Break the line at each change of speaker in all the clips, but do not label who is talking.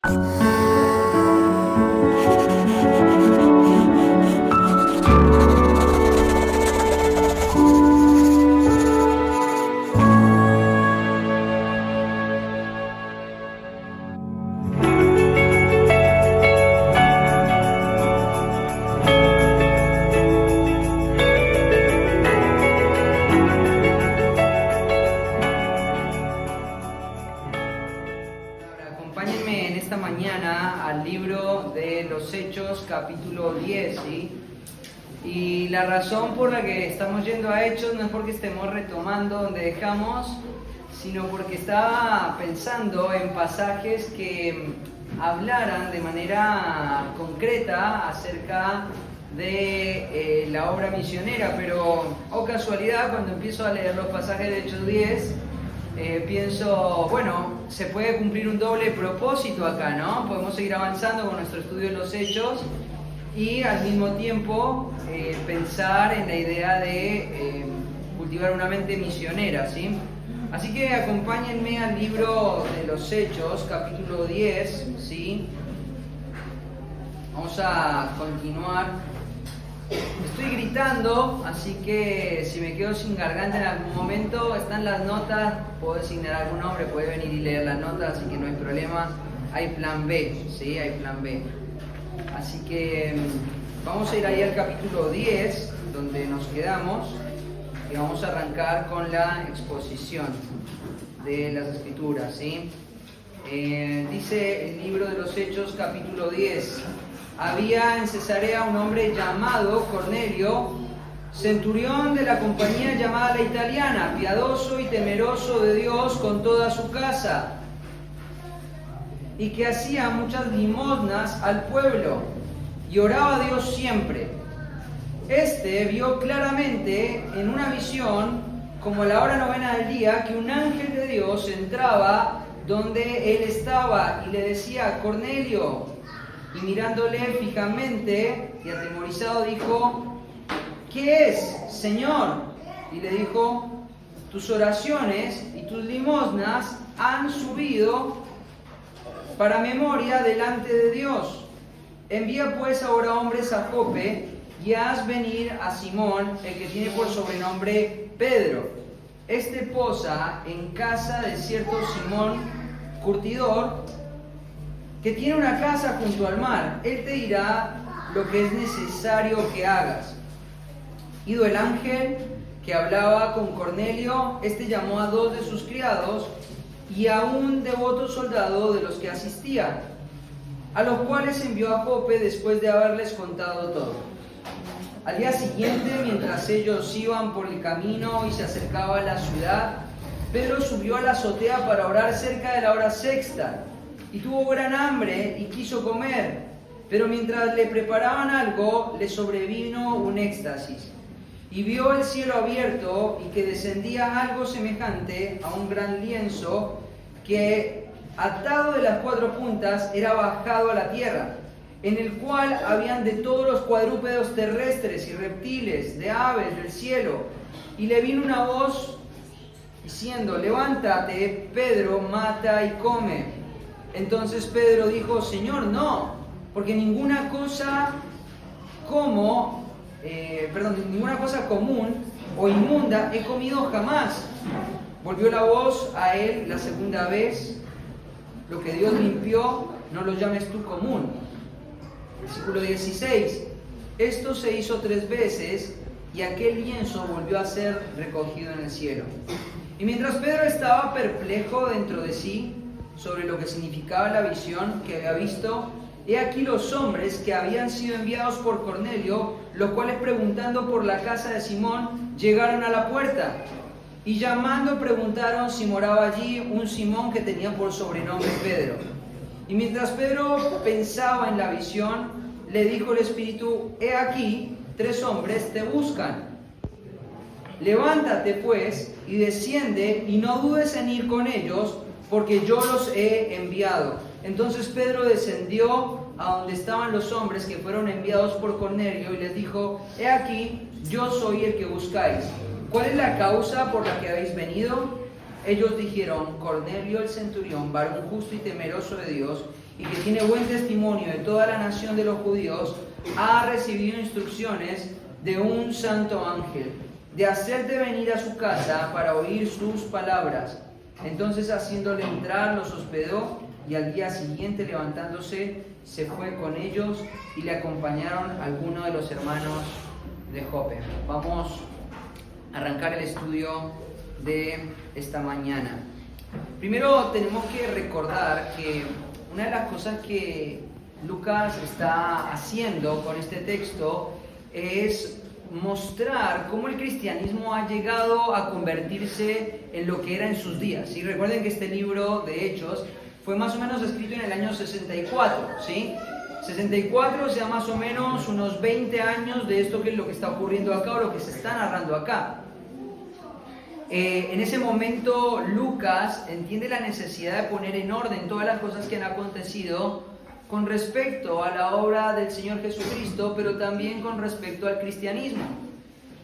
Acompáñenme en esta mañana al libro de los Hechos, capítulo 10, ¿sí? Y la razón por la que estamos yendo a Hechos no es porque estemos retomando donde dejamos, sino porque estaba pensando en pasajes que hablaran de manera concreta acerca de la obra misionera, pero, oh casualidad, cuando empiezo a leer los pasajes de Hechos 10, pienso, bueno, se puede cumplir un doble propósito acá, ¿no? Podemos seguir avanzando con nuestro estudio de los Hechos y al mismo tiempo pensar en la idea de cultivar una mente misionera, ¿sí? Así que acompáñenme al libro de los Hechos, capítulo 10, ¿sí? Vamos a continuar. Estoy gritando, así que si me quedo sin garganta en algún momento, están las notas, puedo designar algún nombre, puede venir y leer las notas, así que no hay problema. Hay plan B, ¿sí? Hay plan B. Así que vamos a ir ahí al capítulo 10, donde nos quedamos, y vamos a arrancar con la exposición de las Escrituras, ¿sí? Dice el libro de los Hechos, capítulo 10. Había en Cesarea un hombre llamado Cornelio, centurión de la compañía llamada La Italiana, piadoso y temeroso de Dios con toda su casa, y que hacía muchas limosnas al pueblo, y oraba a Dios siempre. Este vio claramente en una visión, como a la hora novena del día, que un ángel de Dios entraba donde él estaba y le decía: Cornelio. Y mirándole fijamente y atemorizado dijo: ¿qué es, Señor? Y le dijo: tus oraciones y tus limosnas han subido para memoria delante de Dios. Envía pues ahora hombres a Jope y haz venir a Simón, el que tiene por sobrenombre Pedro. Este posa en casa de cierto Simón curtidor, que tiene una casa junto al mar. Él te dirá lo que es necesario que hagas. Ido el ángel que hablaba con Cornelio, este llamó a 2 de sus criados y a un devoto soldado de los que asistían, a los cuales envió a Jope después de haberles contado todo. Al día siguiente, mientras ellos iban por el camino y se acercaba a la ciudad, Pedro subió a la azotea para orar cerca de la hora sexta. Y tuvo gran hambre y quiso comer, pero mientras le preparaban algo, le sobrevino un éxtasis. Y vio el cielo abierto y que descendía algo semejante a un gran lienzo que, atado de las 4 puntas, era bajado a la tierra, en el cual habían de todos los cuadrúpedos terrestres y reptiles, de aves del cielo. Y le vino una voz diciendo: levántate, Pedro, mata y come. Entonces Pedro dijo: Señor, no, porque ninguna cosa común o inmunda he comido jamás. Volvió la voz a él la segunda vez: lo que Dios limpió, no lo llames tú común. Versículo 16. Esto se hizo 3 veces y aquel lienzo volvió a ser recogido en el cielo. Y mientras Pedro estaba perplejo dentro de sí sobre lo que significaba la visión que había visto, he aquí los hombres que habían sido enviados por Cornelio, los cuales preguntando por la casa de Simón, llegaron a la puerta, y llamando preguntaron si moraba allí un Simón que tenía por sobrenombre Pedro. Y mientras Pedro pensaba en la visión, le dijo el Espíritu: he aquí, 3 hombres te buscan. Levántate pues y desciende, y no dudes en ir con ellos, porque yo los he enviado. Entonces Pedro descendió a donde estaban los hombres que fueron enviados por Cornelio y les dijo: he aquí, yo soy el que buscáis. ¿Cuál es la causa por la que habéis venido? ellos dijeron: Cornelio el centurión, varón justo y temeroso de Dios, y que tiene buen testimonio de toda la nación de los judíos, ha recibido instrucciones de un santo ángel, de hacerte venir a su casa para oír sus palabras. Entonces, haciéndole entrar, los hospedó, y al día siguiente, levantándose, se fue con ellos, y le acompañaron algunos de los hermanos de Jope. Vamos a arrancar el estudio de esta mañana. Primero tenemos que recordar que una de las cosas que Lucas está haciendo con este texto es mostrar cómo el cristianismo ha llegado a convertirse en lo que era en sus días. Y recuerden que este libro de Hechos fue más o menos escrito en el año 64, ¿sí? 64, o sea, más o menos unos 20 años de esto que es lo que está ocurriendo acá o lo que se está narrando acá. En ese momento Lucas entiende la necesidad de poner en orden todas las cosas que han acontecido con respecto a la obra del Señor Jesucristo, pero también con respecto al cristianismo.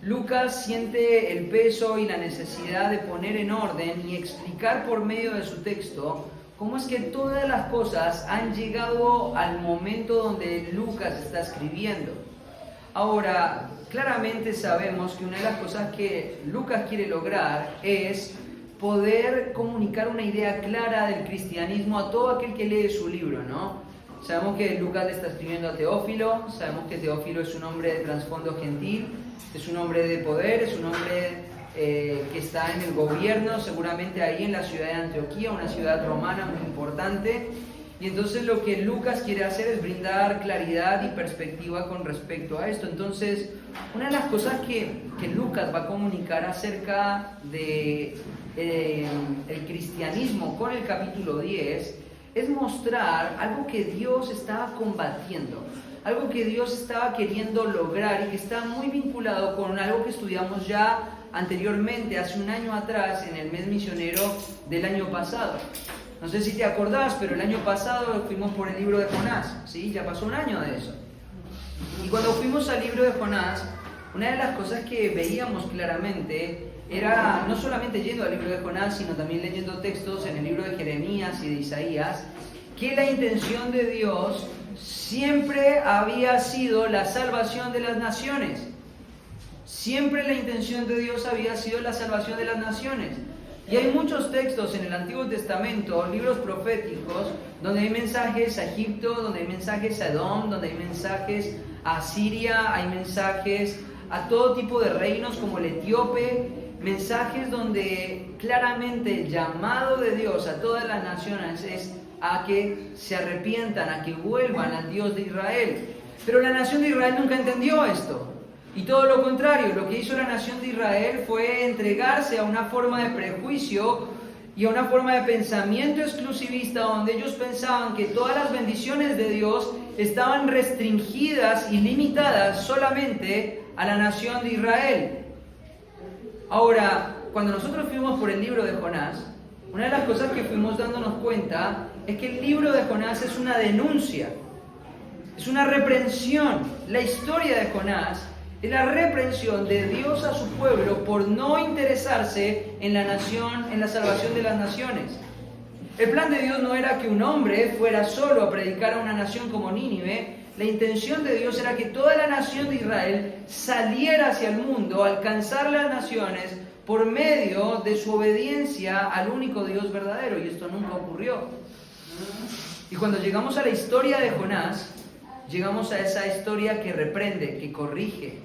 Lucas siente el peso y la necesidad de poner en orden y explicar por medio de su texto cómo es que todas las cosas han llegado al momento donde Lucas está escribiendo. Ahora, claramente sabemos que una de las cosas que Lucas quiere lograr es poder comunicar una idea clara del cristianismo a todo aquel que lee su libro, ¿no? Sabemos que Lucas le está escribiendo a Teófilo, sabemos que Teófilo es un hombre de trasfondo gentil, es un hombre de poder, es un hombre que está en el gobierno, seguramente ahí en la ciudad de Antioquía, una ciudad romana muy importante. Y entonces lo que Lucas quiere hacer es brindar claridad y perspectiva con respecto a esto. Entonces, una de las cosas que Lucas va a comunicar acerca de el cristianismo con el capítulo 10 es mostrar algo que Dios estaba combatiendo, algo que Dios estaba queriendo lograr y que está muy vinculado con algo que estudiamos ya anteriormente, hace un año atrás, en el mes misionero del año pasado. No sé si te acordás, pero el año pasado fuimos por el libro de Jonás, ¿sí? Ya pasó un año de eso. Y cuando fuimos al libro de Jonás, una de las cosas que veíamos claramente era, no solamente yendo al libro de Jonás, sino también leyendo textos en el libro de Jeremías y de Isaías, que la intención de Dios siempre había sido la salvación de las naciones. Siempre la intención de Dios había sido la salvación de las naciones. Y hay muchos textos en el Antiguo Testamento, libros proféticos, donde hay mensajes a Egipto, donde hay mensajes a Edom, donde hay mensajes a Siria, hay mensajes a todo tipo de reinos como el etíope, mensajes donde claramente el llamado de Dios a todas las naciones es a que se arrepientan, a que vuelvan al Dios de Israel. Pero la nación de Israel nunca entendió esto. Y todo lo contrario, lo que hizo la nación de Israel fue entregarse a una forma de prejuicio y a una forma de pensamiento exclusivista donde ellos pensaban que todas las bendiciones de Dios estaban restringidas y limitadas solamente a la nación de Israel. Ahora, cuando nosotros fuimos por el libro de Jonás, una de las cosas que fuimos dándonos cuenta es que el libro de Jonás es una denuncia, es una reprensión. La historia de Jonás es la reprensión de Dios a su pueblo por no interesarse en la nación, en la salvación de las naciones. El plan de Dios no era que un hombre fuera solo a predicar a una nación como Nínive. La intención de Dios era que toda la nación de Israel saliera hacia el mundo, alcanzar las naciones por medio de su obediencia al único Dios verdadero. Y esto nunca ocurrió. Y cuando llegamos a la historia de Jonás, llegamos a esa historia que reprende, que corrige,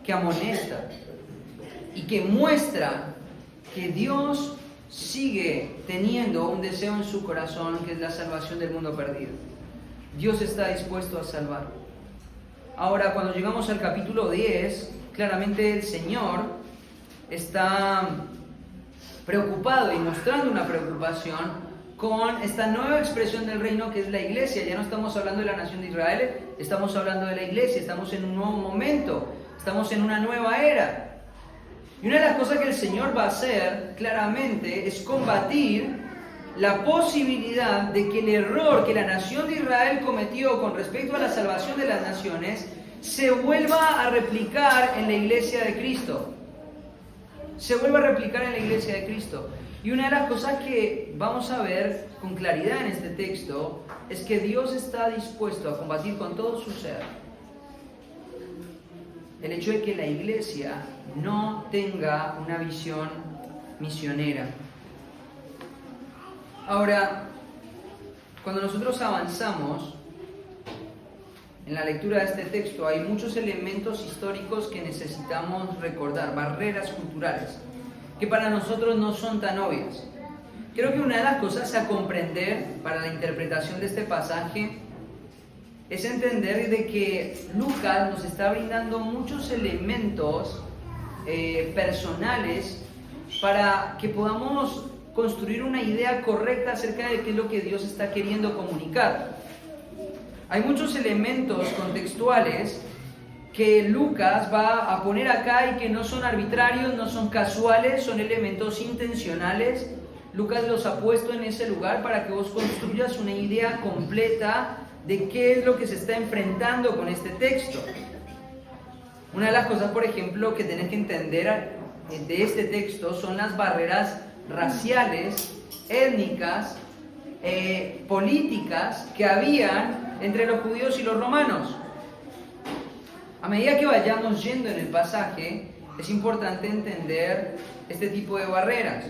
que amonesta y que muestra que Dios sigue teniendo un deseo en su corazón, que es la salvación del mundo perdido. Dios está dispuesto a salvar. Ahora, cuando llegamos al capítulo 10, claramente el Señor está preocupado y mostrando una preocupación con esta nueva expresión del reino que es la iglesia. Ya no estamos hablando de la nación de Israel, estamos hablando de la iglesia, estamos en un nuevo momento, estamos en una nueva era. Y una de las cosas que el Señor va a hacer claramente es combatir la posibilidad de que el error que la nación de Israel cometió con respecto a la salvación de las naciones se vuelva a replicar en la iglesia de Cristo. Se vuelva a replicar en la iglesia de Cristo. Y una de las cosas que vamos a ver con claridad en este texto es que Dios está dispuesto a combatir con todo su ser el hecho de que la iglesia no tenga una visión misionera. Ahora, cuando nosotros avanzamos en la lectura de este texto, hay muchos elementos históricos que necesitamos recordar, barreras culturales, que para nosotros no son tan obvias. Creo que una de las cosas a comprender para la interpretación de este pasaje es entender de que Lucas nos está brindando muchos elementos personales para que podamos construir una idea correcta acerca de qué es lo que Dios está queriendo comunicar. Hay muchos elementos contextuales que Lucas va a poner acá y que no son arbitrarios, no son casuales, son elementos intencionales. Lucas los ha puesto en ese lugar para que vos construyas una idea completa de qué es lo que se está enfrentando con este texto. Una de las cosas, por ejemplo, que tenés que entender de este texto son las barreras raciales, étnicas, políticas que habían entre los judíos y los romanos. A medida que vayamos yendo en el pasaje, es importante entender este tipo de barreras.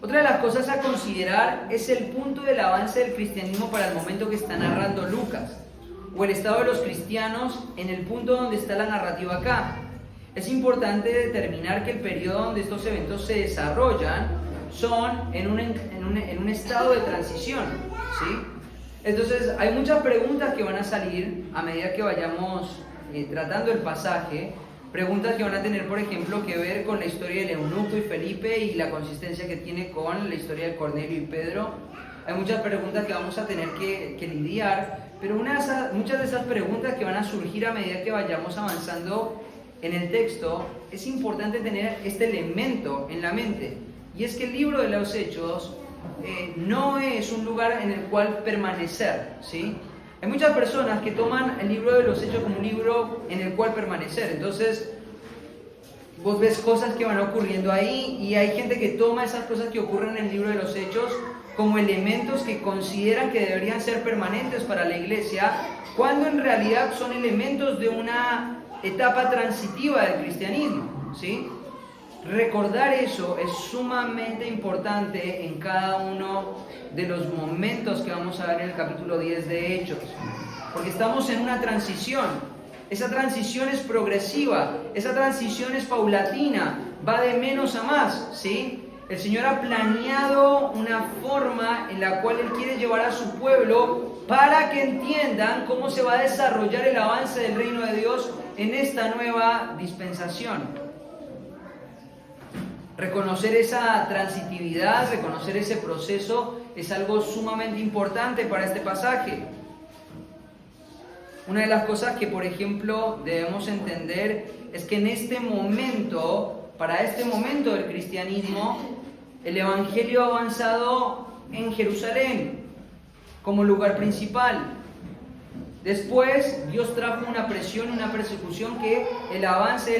Otra de las cosas a considerar es el punto del avance del cristianismo para el momento que está narrando Lucas, o el estado de los cristianos en el punto donde está la narrativa acá. Es importante determinar que el periodo donde estos eventos se desarrollan son en un estado de transición, ¿sí? Entonces, hay muchas preguntas que van a salir a medida que vayamos tratando el pasaje. Preguntas que van a tener, por ejemplo, que ver con la historia del eunuco y Felipe y la consistencia que tiene con la historia de Cornelio y Pedro. Hay muchas preguntas que vamos a tener que lidiar, pero muchas de esas preguntas que van a surgir a medida que vayamos avanzando en el texto, es importante tener este elemento en la mente. Y es que el libro de los Hechos no es un lugar en el cual permanecer, ¿sí? Hay muchas personas que toman el libro de los Hechos como un libro en el cual permanecer. Entonces, vos ves cosas que van ocurriendo ahí y hay gente que toma esas cosas que ocurren en el libro de los Hechos como elementos que consideran que deberían ser permanentes para la iglesia, cuando en realidad son elementos de una etapa transitiva del cristianismo, ¿sí? Recordar eso es sumamente importante en cada uno de los momentos que vamos a ver en el capítulo 10 de Hechos, porque estamos en una transición. Esa transición es progresiva, esa transición es paulatina, va de menos a más, ¿sí? El Señor ha planeado una forma en la cual Él quiere llevar a su pueblo para que entiendan cómo se va a desarrollar el avance del reino de Dios en esta nueva dispensación. Reconocer esa transitividad, reconocer ese proceso es algo sumamente importante para este pasaje. Una de las cosas que, por ejemplo, debemos entender es que en este momento, para este momento del cristianismo, el Evangelio ha avanzado en Jerusalén como lugar principal. Después, Dios trajo una presión, una persecución que el avance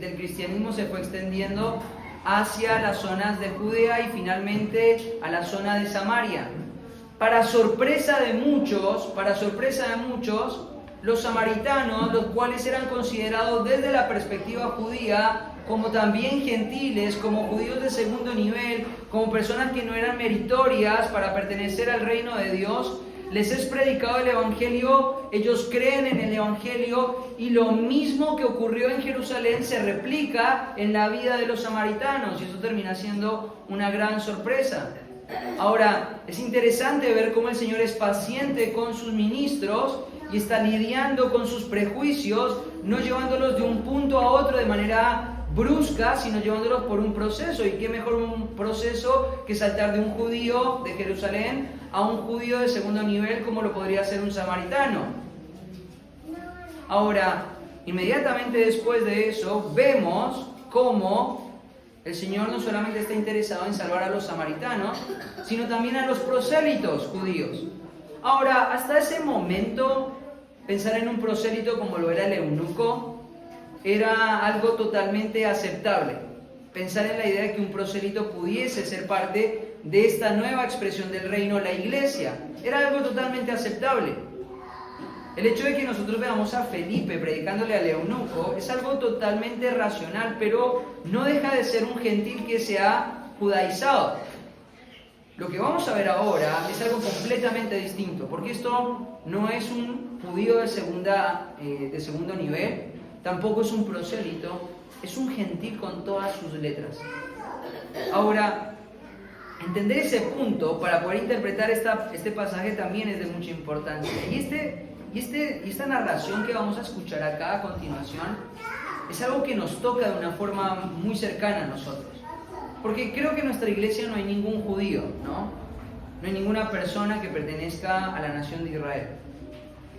del cristianismo se fue extendiendo hacia las zonas de Judea y finalmente a la zona de Samaria. Para sorpresa de muchos, los samaritanos, los cuales eran considerados desde la perspectiva judía como también gentiles, como judíos de segundo nivel, como personas que no eran meritorias para pertenecer al reino de Dios, les es predicado el Evangelio, ellos creen en el Evangelio y lo mismo que ocurrió en Jerusalén se replica en la vida de los samaritanos y eso termina siendo una gran sorpresa. Ahora, es interesante ver cómo el Señor es paciente con sus ministros y está lidiando con sus prejuicios, no llevándolos de un punto a otro de manera brusca, sino llevándolos por un proceso. Y qué mejor un proceso que saltar de un judío de Jerusalén a un judío de segundo nivel como lo podría ser un samaritano. Ahora, inmediatamente después de eso, vemos cómo el Señor no solamente está interesado en salvar a los samaritanos, sino también a los prosélitos judíos. Ahora, hasta ese momento, pensar en un prosélito como lo era el eunuco era algo totalmente aceptable. pensar en la idea de que un prosélito pudiese ser parte de esta nueva expresión del reino, la iglesia. Era algo totalmente aceptable. El hecho de que nosotros veamos a Felipe predicándole al eunuco es algo totalmente racional, pero no deja de ser un gentil que se ha judaizado. Lo que vamos a ver ahora es algo completamente distinto, porque esto no es un judío de segundo nivel, tampoco es un prosélito, es un gentil con todas sus letras. Ahora, entender ese punto para poder interpretar este pasaje también es de mucha importancia. Y esta narración que vamos a escuchar acá a continuación es algo que nos toca de una forma muy cercana a nosotros. Porque creo que en nuestra iglesia no hay ningún judío, ¿no? No hay ninguna persona que pertenezca a la nación de Israel.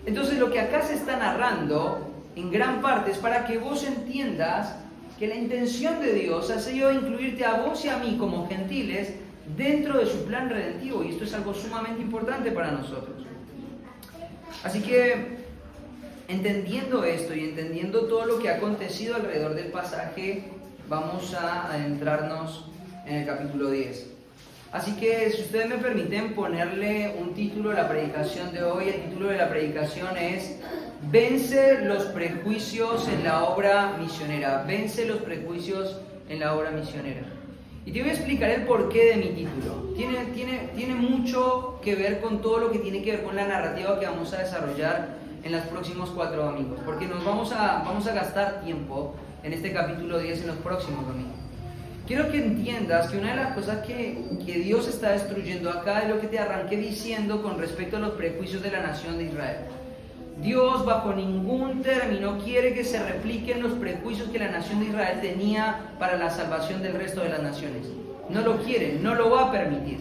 Entonces lo que acá se está narrando, en gran parte, es para que vos entiendas que la intención de Dios ha sido incluirte a vos y a mí como gentiles dentro de su plan redentivo. Y esto es algo sumamente importante para nosotros. Así que, entendiendo esto y entendiendo todo lo que ha acontecido alrededor del pasaje, vamos a adentrarnos en el capítulo 10. Así que, si ustedes me permiten ponerle un título a la predicación de hoy, el título de la predicación es Vence los prejuicios en la obra misionera. Vence los prejuicios en la obra misionera. Y te voy a explicar el porqué de mi título. Tiene mucho que ver con todo lo que tiene que ver con la narrativa que vamos a desarrollar en los próximos 4 domingos. Porque nos vamos a gastar tiempo en este capítulo 10 en los próximos domingos. Quiero que entiendas que una de las cosas que Dios está destruyendo acá es lo que te arranqué diciendo con respecto a los prejuicios de la nación de Israel. Dios bajo ningún término quiere que se repliquen los prejuicios que la nación de Israel tenía para la salvación del resto de las naciones. No lo quiere, no lo va a permitir.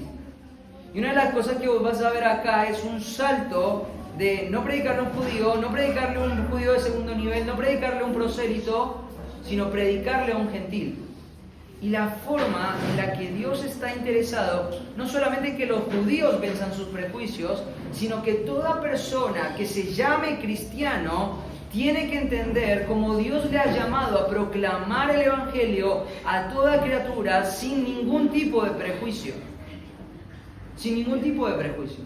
Y una de las cosas que vos vas a ver acá es un salto de no predicarle a un judío, no predicarle a un judío de segundo nivel, no predicarle a un prosélito, sino predicarle a un gentil. Y la forma en la que Dios está interesado, no solamente que los judíos venzan sus prejuicios, sino que toda persona que se llame cristiano tiene que entender cómo Dios le ha llamado a proclamar el Evangelio a toda criatura sin ningún tipo de prejuicio. Sin ningún tipo de prejuicio.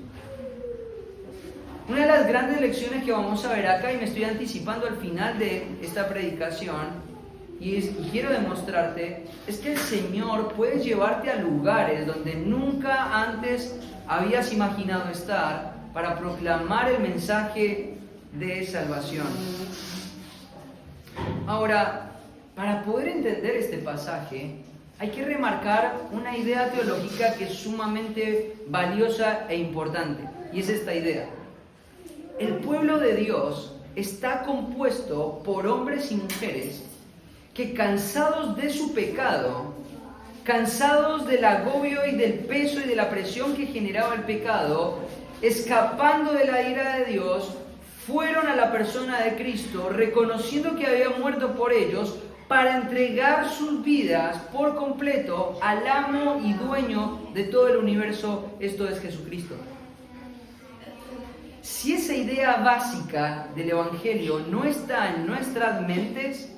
Una de las grandes lecciones que vamos a ver acá, y me estoy anticipando al final de esta predicación, y quiero demostrarte, es que el Señor puede llevarte a lugares donde nunca antes habías imaginado estar para proclamar el mensaje de salvación. Ahora, para poder entender este pasaje, hay que remarcar una idea teológica que es sumamente valiosa e importante, y es esta idea. El pueblo de Dios está compuesto por hombres y mujeres que, cansados de su pecado, cansados del agobio y del peso y de la presión que generaba el pecado, escapando de la ira de Dios, fueron a la persona de Cristo, reconociendo que había muerto por ellos, para entregar sus vidas por completo al amo y dueño de todo el universo, esto es Jesucristo. Si esa idea básica del Evangelio no está en nuestras mentes,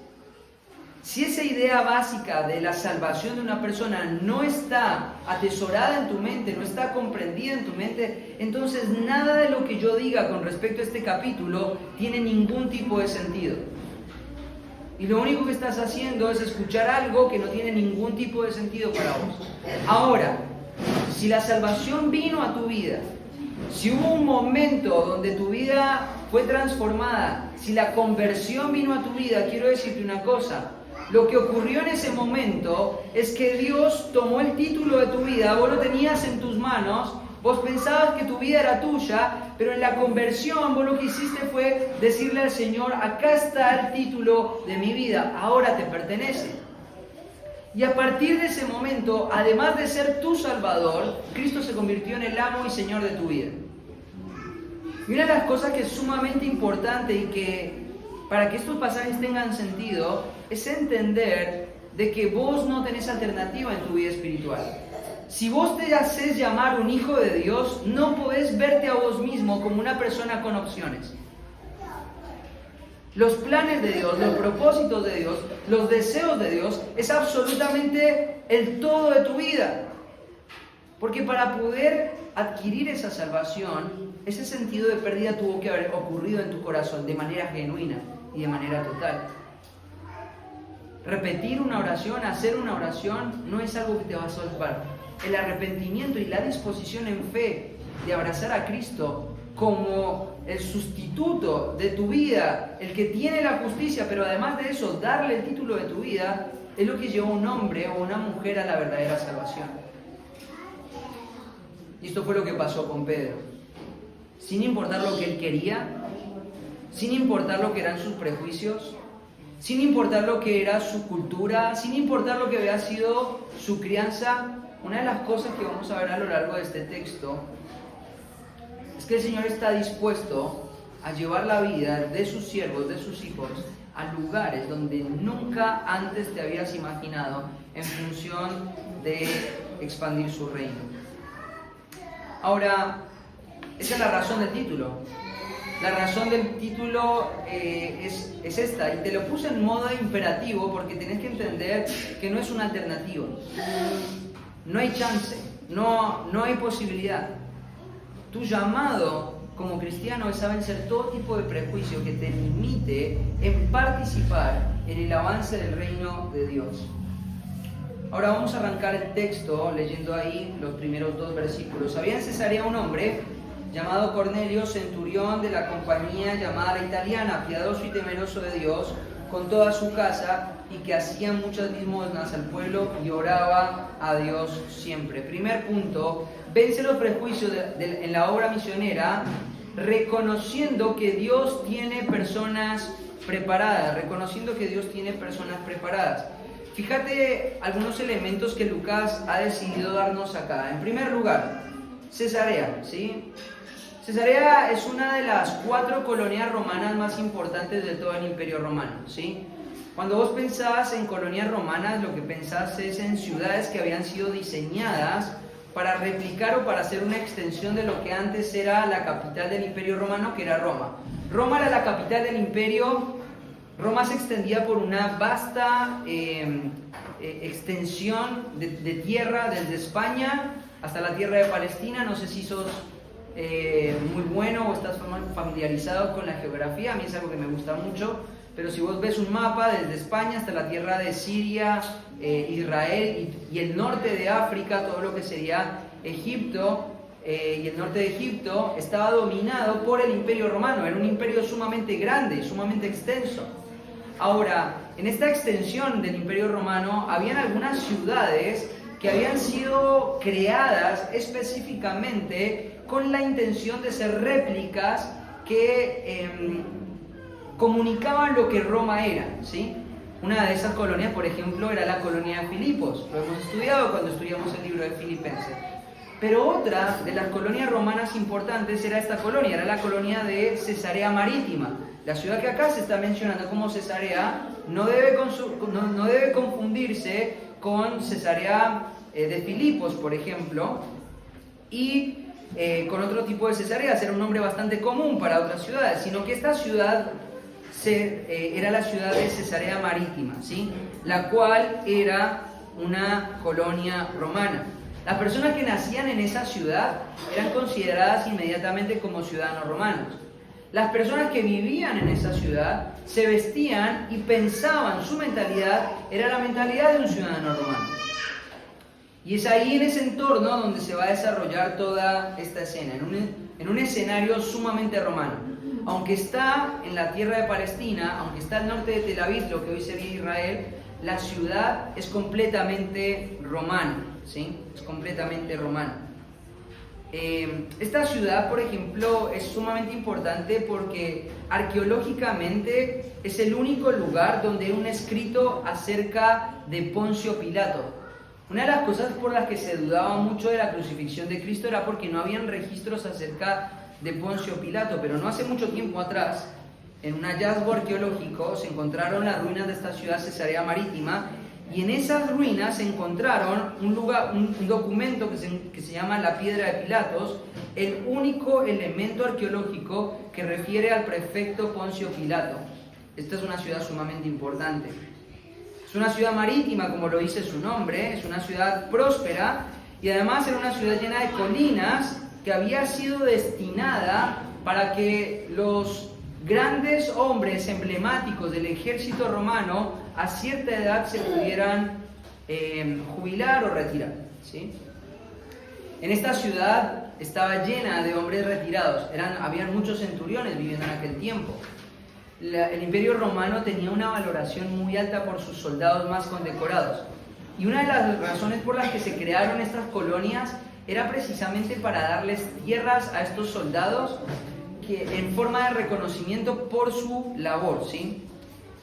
si esa idea básica de la salvación de una persona no está atesorada en tu mente, no está comprendida en tu mente, entonces nada de lo que yo diga con respecto a este capítulo tiene ningún tipo de sentido. Y lo único que estás haciendo es escuchar algo que no tiene ningún tipo de sentido para vos. Ahora, si la salvación vino a tu vida, si hubo un momento donde tu vida fue transformada, si la conversión vino a tu vida, quiero decirte una cosa. Lo que ocurrió en ese momento es que Dios tomó el título de tu vida, vos lo tenías en tus manos, vos pensabas que tu vida era tuya, pero en la conversión vos lo que hiciste fue decirle al Señor, acá está el título de mi vida, ahora te pertenece. Y a partir de ese momento, además de ser tu Salvador, Cristo se convirtió en el amo y Señor de tu vida. Y una de las cosas que es sumamente importante y que para que estos pasajes tengan sentido, es entender de que vos no tenés alternativa en tu vida espiritual. Si vos te haces llamar un hijo de Dios, no podés verte a vos mismo como una persona con opciones. Los planes de Dios, los propósitos de Dios, los deseos de Dios, es absolutamente el todo de tu vida. Porque para poder adquirir esa salvación, ese sentido de pérdida tuvo que haber ocurrido en tu corazón de manera genuina y de manera total. Repetir una oración, hacer una oración, no es algo que te va a salvar. El arrepentimiento y la disposición en fe de abrazar a Cristo como el sustituto de tu vida, el que tiene la justicia, pero además de eso, darle el título de tu vida, es lo que llevó a un hombre o una mujer a la verdadera salvación. Y esto fue lo que pasó con Pedro. Sin importar lo que él quería, sin importar lo que eran sus prejuicios, sin importar lo que era su cultura, sin importar lo que había sido su crianza, una de las cosas que vamos a ver a lo largo de este texto es que el Señor está dispuesto a llevar la vida de sus siervos, de sus hijos, a lugares donde nunca antes te habías imaginado en función de expandir su reino. Ahora, esa es la razón del título. La razón del título es esta, y te lo puse en modo imperativo porque tenés que entender que no es una alternativa. No hay chance, no hay posibilidad. Tu llamado como cristiano es a vencer todo tipo de prejuicio que te limite en participar en el avance del reino de Dios. Ahora vamos a arrancar el texto leyendo ahí los primeros 2 versículos. Había en Cesarea un hombre llamado Cornelio, centurión de la compañía llamada La Italiana, piadoso y temeroso de Dios, con toda su casa, y que hacía muchas limosnas al pueblo y oraba a Dios siempre. Primer punto, vence los prejuicios en la obra misionera, reconociendo que Dios tiene personas preparadas, Fíjate algunos elementos que Lucas ha decidido darnos acá. En primer lugar, Cesarea, ¿sí? Cesarea es una de las 4 colonias romanas más importantes de todo el Imperio Romano, ¿sí? Cuando vos pensás en colonias romanas, lo que pensás es en ciudades que habían sido diseñadas para replicar o para hacer una extensión de lo que antes era la capital del Imperio Romano, que era Roma. Roma era la capital del Imperio. Roma se extendía por una vasta extensión de tierra desde España hasta la tierra de Palestina. No sé si sos muy bueno o estás familiarizado con la geografía. A mí es algo que me gusta mucho, pero si vos ves un mapa desde España hasta la tierra de Siria, Israel y el norte de África, todo lo que sería Egipto, y el norte de Egipto estaba dominado por el Imperio Romano. Era un imperio sumamente grande, sumamente extenso. Ahora, en esta extensión del Imperio Romano habían algunas ciudades que habían sido creadas específicamente con la intención de ser réplicas que comunicaban lo que Roma era, ¿sí? Una de esas colonias, por ejemplo, era la colonia de Filipos. Lo hemos estudiado cuando estudiamos el libro de Filipenses. Pero otra de las colonias romanas importantes era esta colonia, era la colonia de Cesarea Marítima. La ciudad que acá se está mencionando como Cesarea no debe confundirse con Cesarea de Filipos, por ejemplo, y con otro tipo de Cesareas. Era un nombre bastante común para otras ciudades, sino que esta ciudad era la ciudad de Cesarea Marítima, ¿sí? La cual era una colonia romana. Las personas que nacían en esa ciudad eran consideradas inmediatamente como ciudadanos romanos. Las personas que vivían en esa ciudad se vestían y pensaban, su mentalidad era la mentalidad de un ciudadano romano. Y es ahí, en ese entorno, donde se va a desarrollar toda esta escena, en un escenario sumamente romano. Aunque está en la tierra de Palestina, aunque está al norte de Tel Aviv, lo que hoy sería Israel, la ciudad es completamente romana, ¿sí? Es completamente romana. Esta ciudad, por ejemplo, es sumamente importante porque arqueológicamente es el único lugar donde hay un escrito acerca de Poncio Pilato. Una de las cosas por las que se dudaba mucho de la crucifixión de Cristo era porque no habían registros acerca de Poncio Pilato, pero no hace mucho tiempo atrás, en un hallazgo arqueológico, se encontraron las ruinas de esta ciudad Cesarea Marítima, y en esas ruinas se encontraron un documento que se llama la Piedra de Pilatos, el único elemento arqueológico que refiere al prefecto Poncio Pilato. Esta es una ciudad sumamente importante. Es una ciudad marítima, como lo dice su nombre, es una ciudad próspera y además era una ciudad llena de colinas que había sido destinada para que los grandes hombres emblemáticos del ejército romano a cierta edad se pudieran jubilar o retirar, ¿sí? En esta ciudad estaba llena de hombres retirados, habían muchos centuriones viviendo en aquel tiempo. El Imperio Romano tenía una valoración muy alta por sus soldados más condecorados. Y una de las razones por las que se crearon estas colonias era precisamente para darles tierras a estos soldados en forma de reconocimiento por su labor, ¿sí?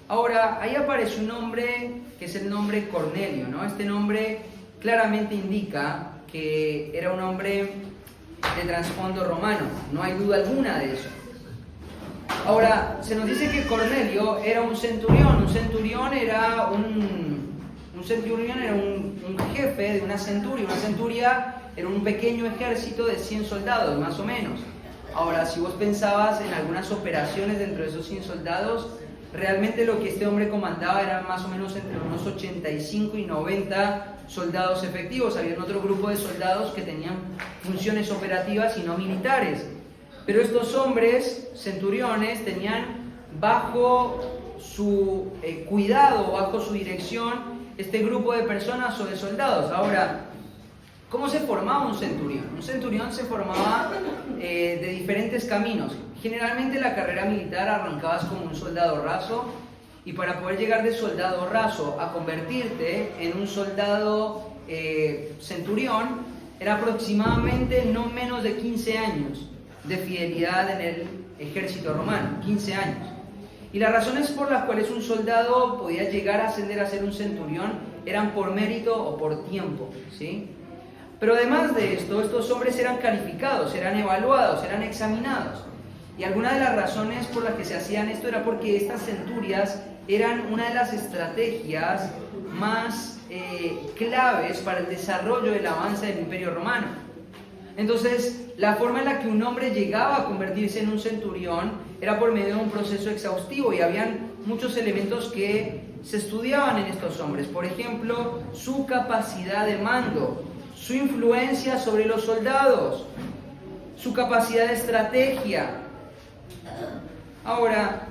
Ahora, ahí aparece un nombre que es el nombre Cornelio, ¿no? Este nombre claramente indica que era un hombre de trasfondo romano, no hay duda alguna de eso. Ahora, se nos dice que Cornelio era un centurión. Un centurión era un jefe de una centuria. Una centuria era un pequeño ejército de 100 soldados, más o menos. Ahora, si vos pensabas en algunas operaciones dentro de esos 100 soldados, realmente lo que este hombre comandaba eran más o menos entre unos 85 y 90 soldados efectivos. Había otro grupo de soldados que tenían funciones operativas y no militares. Pero estos hombres, centuriones, tenían bajo su cuidado, bajo su dirección, este grupo de personas o de soldados. Ahora, ¿cómo se formaba un centurión? Un centurión se formaba de diferentes caminos. Generalmente la carrera militar arrancabas como un soldado raso, y para poder llegar de soldado raso a convertirte en un soldado centurión, era aproximadamente no menos de 15 años de fidelidad en el ejército romano, 15 años. Y las razones por las cuales un soldado podía llegar a ascender a ser un centurión eran por mérito o por tiempo, ¿sí? Pero además de esto, estos hombres eran calificados, eran evaluados, eran examinados. Y alguna de las razones por las que se hacían esto era porque estas centurias eran una de las estrategias más claves para el desarrollo del avance del Imperio Romano. Entonces, la forma en la que un hombre llegaba a convertirse en un centurión era por medio de un proceso exhaustivo, y habían muchos elementos que se estudiaban en estos hombres. Por ejemplo, su capacidad de mando, su influencia sobre los soldados, su capacidad de estrategia. Ahora,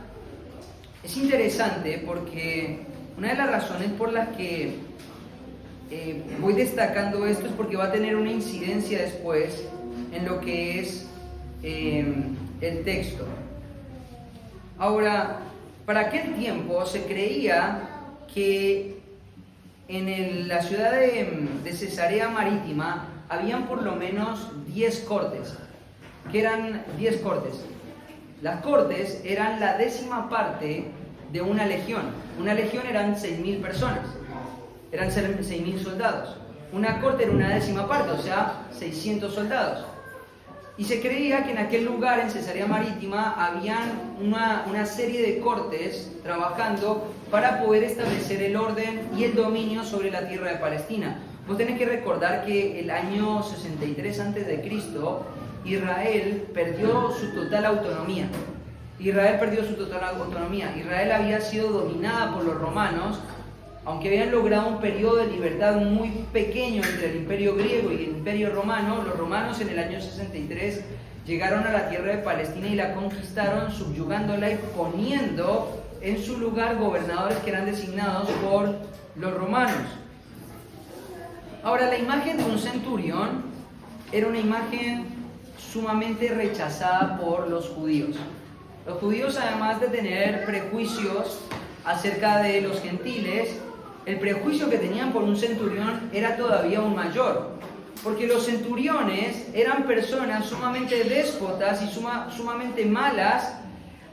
es interesante porque una de las razones por las que voy destacando esto es porque va a tener una incidencia después en lo que es el texto. Ahora, para aquel tiempo se creía que en la ciudad de Cesarea Marítima habían por lo menos 10 cortes. ¿Qué eran 10 cortes? Las cortes eran la 10ª parte de una legión. Una legión eran 6.000 personas. Eran 6.000 soldados. Una corte era una 10ª parte, o sea, 600 soldados. Y se creía que en aquel lugar, en Cesarea Marítima, habían una serie de cortes trabajando para poder establecer el orden y el dominio sobre la tierra de Palestina. Vos tenés que recordar que el año 63 a.C., Israel perdió su total autonomía. Israel había sido dominada por los romanos. Aunque habían logrado un periodo de libertad muy pequeño entre el Imperio griego y el Imperio romano, los romanos en el año 63 llegaron a la tierra de Palestina y la conquistaron, subyugándola y poniendo en su lugar gobernadores que eran designados por los romanos. Ahora, la imagen de un centurión era una imagen sumamente rechazada por los judíos. Los judíos, además de tener prejuicios acerca de los gentiles, el prejuicio que tenían por un centurión era todavía aún mayor, porque los centuriones eran personas sumamente déspotas y sumamente malas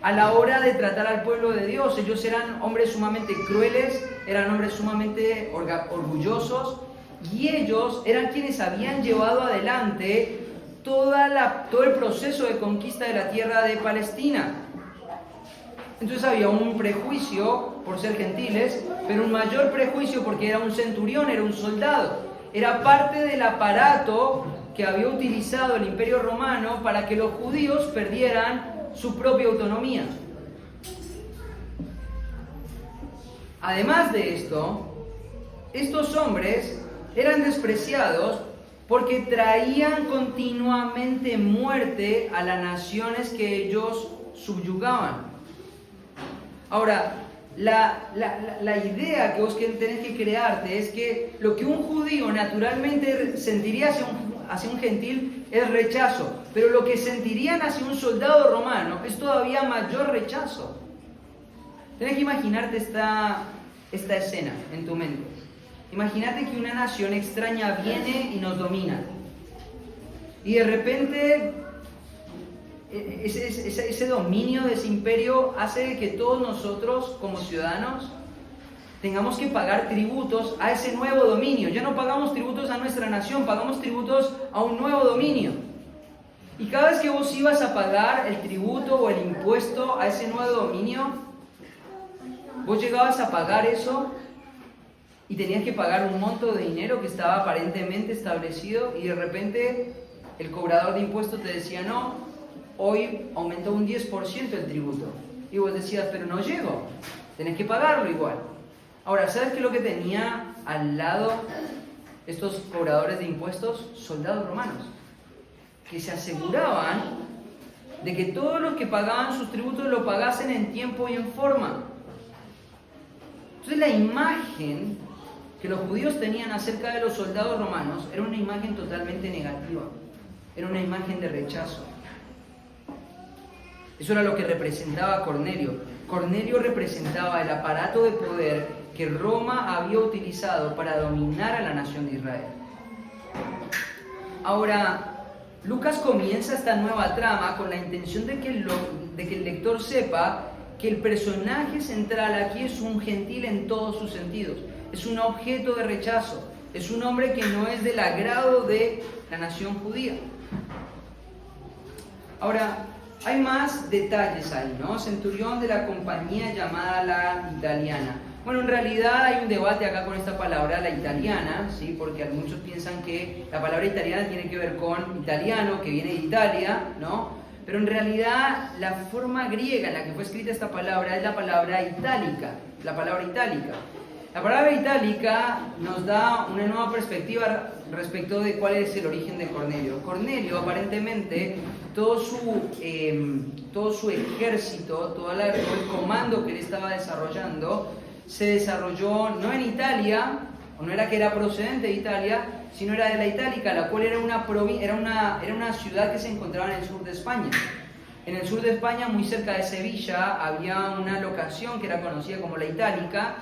a la hora de tratar al pueblo de Dios. Ellos eran hombres sumamente crueles, eran hombres sumamente orgullosos, y ellos eran quienes habían llevado adelante todo el proceso de conquista de la tierra de Palestina. Entonces había un prejuicio por ser gentiles, pero un mayor prejuicio porque era un centurión, era un soldado. Era parte del aparato que había utilizado el Imperio Romano para que los judíos perdieran su propia autonomía. Además de esto, estos hombres eran despreciados porque traían continuamente muerte a las naciones que ellos subyugaban. Ahora, la idea que vos tenés que crearte es que lo que un judío naturalmente sentiría hacia un gentil es rechazo, pero lo que sentirían hacia un soldado romano es todavía mayor rechazo. Tenés que imaginarte esta escena en tu mente. Imagínate que una nación extraña viene y nos domina. Y de repente ese dominio de ese imperio hace que todos nosotros como ciudadanos tengamos que pagar tributos a ese nuevo dominio. Ya no pagamos tributos a nuestra nación, pagamos tributos a un nuevo dominio. Y cada vez que vos ibas a pagar el tributo o el impuesto a ese nuevo dominio, vos llegabas a pagar eso y tenías que pagar un monto de dinero que estaba aparentemente establecido y de repente el cobrador de impuestos te decía, no, hoy aumentó un 10% el tributo. Y vos decías, pero no llego, tenés que pagarlo igual. Ahora, ¿sabes qué es lo que tenía al lado estos cobradores de impuestos? Soldados romanos, que se aseguraban de que todos los que pagaban sus tributos lo pagasen en tiempo y en forma. Entonces la imagen que los judíos tenían acerca de los soldados romanos era una imagen totalmente negativa, era una imagen de rechazo. Eso era lo que representaba Cornelio. Cornelio representaba el aparato de poder que Roma había utilizado para dominar a la nación de Israel. Ahora, Lucas comienza esta nueva trama con la intención de que el lector sepa que el personaje central aquí es un gentil en todos sus sentidos. Es un objeto de rechazo. Es un hombre que no es del agrado de la nación judía. Ahora, hay más detalles ahí, ¿no? Centurión de la compañía llamada la italiana. Bueno, en realidad hay un debate acá con esta palabra, la italiana, ¿sí? Porque muchos piensan que la palabra italiana tiene que ver con italiano, que viene de Italia, ¿no? Pero en realidad la forma griega en la que fue escrita esta palabra es la palabra itálica, la palabra itálica. La palabra itálica nos da una nueva perspectiva respecto de cuál es el origen de Cornelio. Cornelio, aparentemente, todo su ejército, todo el comando que él estaba desarrollando, se desarrolló no en Italia, o no era que era procedente de Italia, sino era de la Itálica, la cual era una ciudad que se encontraba en el sur de España. En el sur de España, muy cerca de Sevilla, había una locación que era conocida como la Itálica,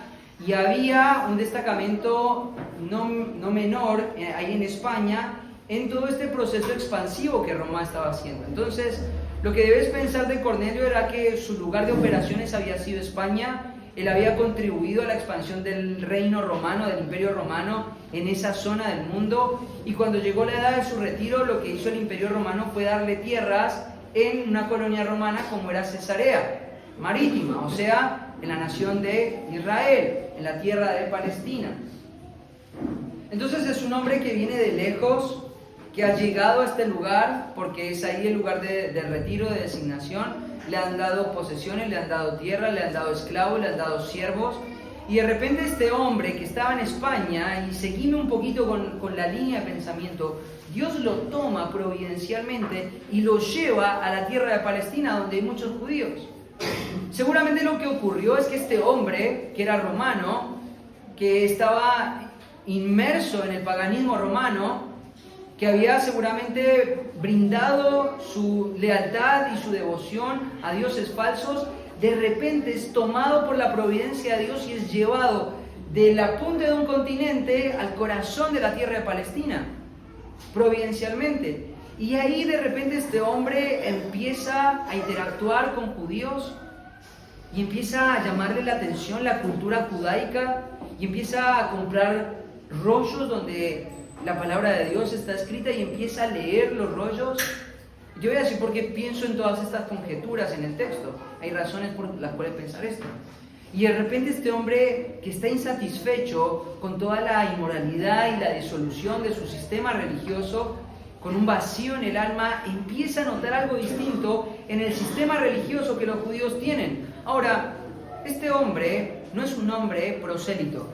y había un destacamento no menor ahí en España en todo este proceso expansivo que Roma estaba haciendo. Entonces, lo que debes pensar de Cornelio era que su lugar de operaciones había sido España. Él había contribuido a la expansión del reino romano, del imperio romano, en esa zona del mundo. Y cuando llegó la edad de su retiro, lo que hizo el imperio romano fue darle tierras en una colonia romana como era Cesarea Marítima, o sea, en la nación de Israel, en la tierra de Palestina. Entonces es un hombre que viene de lejos, que ha llegado a este lugar, porque es ahí el lugar de retiro, de designación. Le han dado posesiones, le han dado tierra, le han dado esclavos, le han dado siervos. Y de repente este hombre que estaba en España, y seguime un poquito con la línea de pensamiento, Dios lo toma providencialmente y lo lleva a la tierra de Palestina, donde hay muchos judíos. Seguramente lo que ocurrió es que este hombre, que era romano, que estaba inmerso en el paganismo romano, que había seguramente brindado su lealtad y su devoción a dioses falsos, de repente es tomado por la providencia de Dios y es llevado de la punta de un continente al corazón de la tierra de Palestina, providencialmente. Y ahí de repente este hombre empieza a interactuar con judíos y empieza a llamarle la atención la cultura judaica y empieza a comprar rollos donde la palabra de Dios está escrita y empieza a leer los rollos. Yo voy a decir por qué pienso en todas estas conjeturas en el texto. Hay razones por las cuales pensar esto. Y de repente este hombre que está insatisfecho con toda la inmoralidad y la disolución de su sistema religioso, con un vacío en el alma, empieza a notar algo distinto en el sistema religioso que los judíos tienen. Ahora, este hombre no es un nombre prosélito.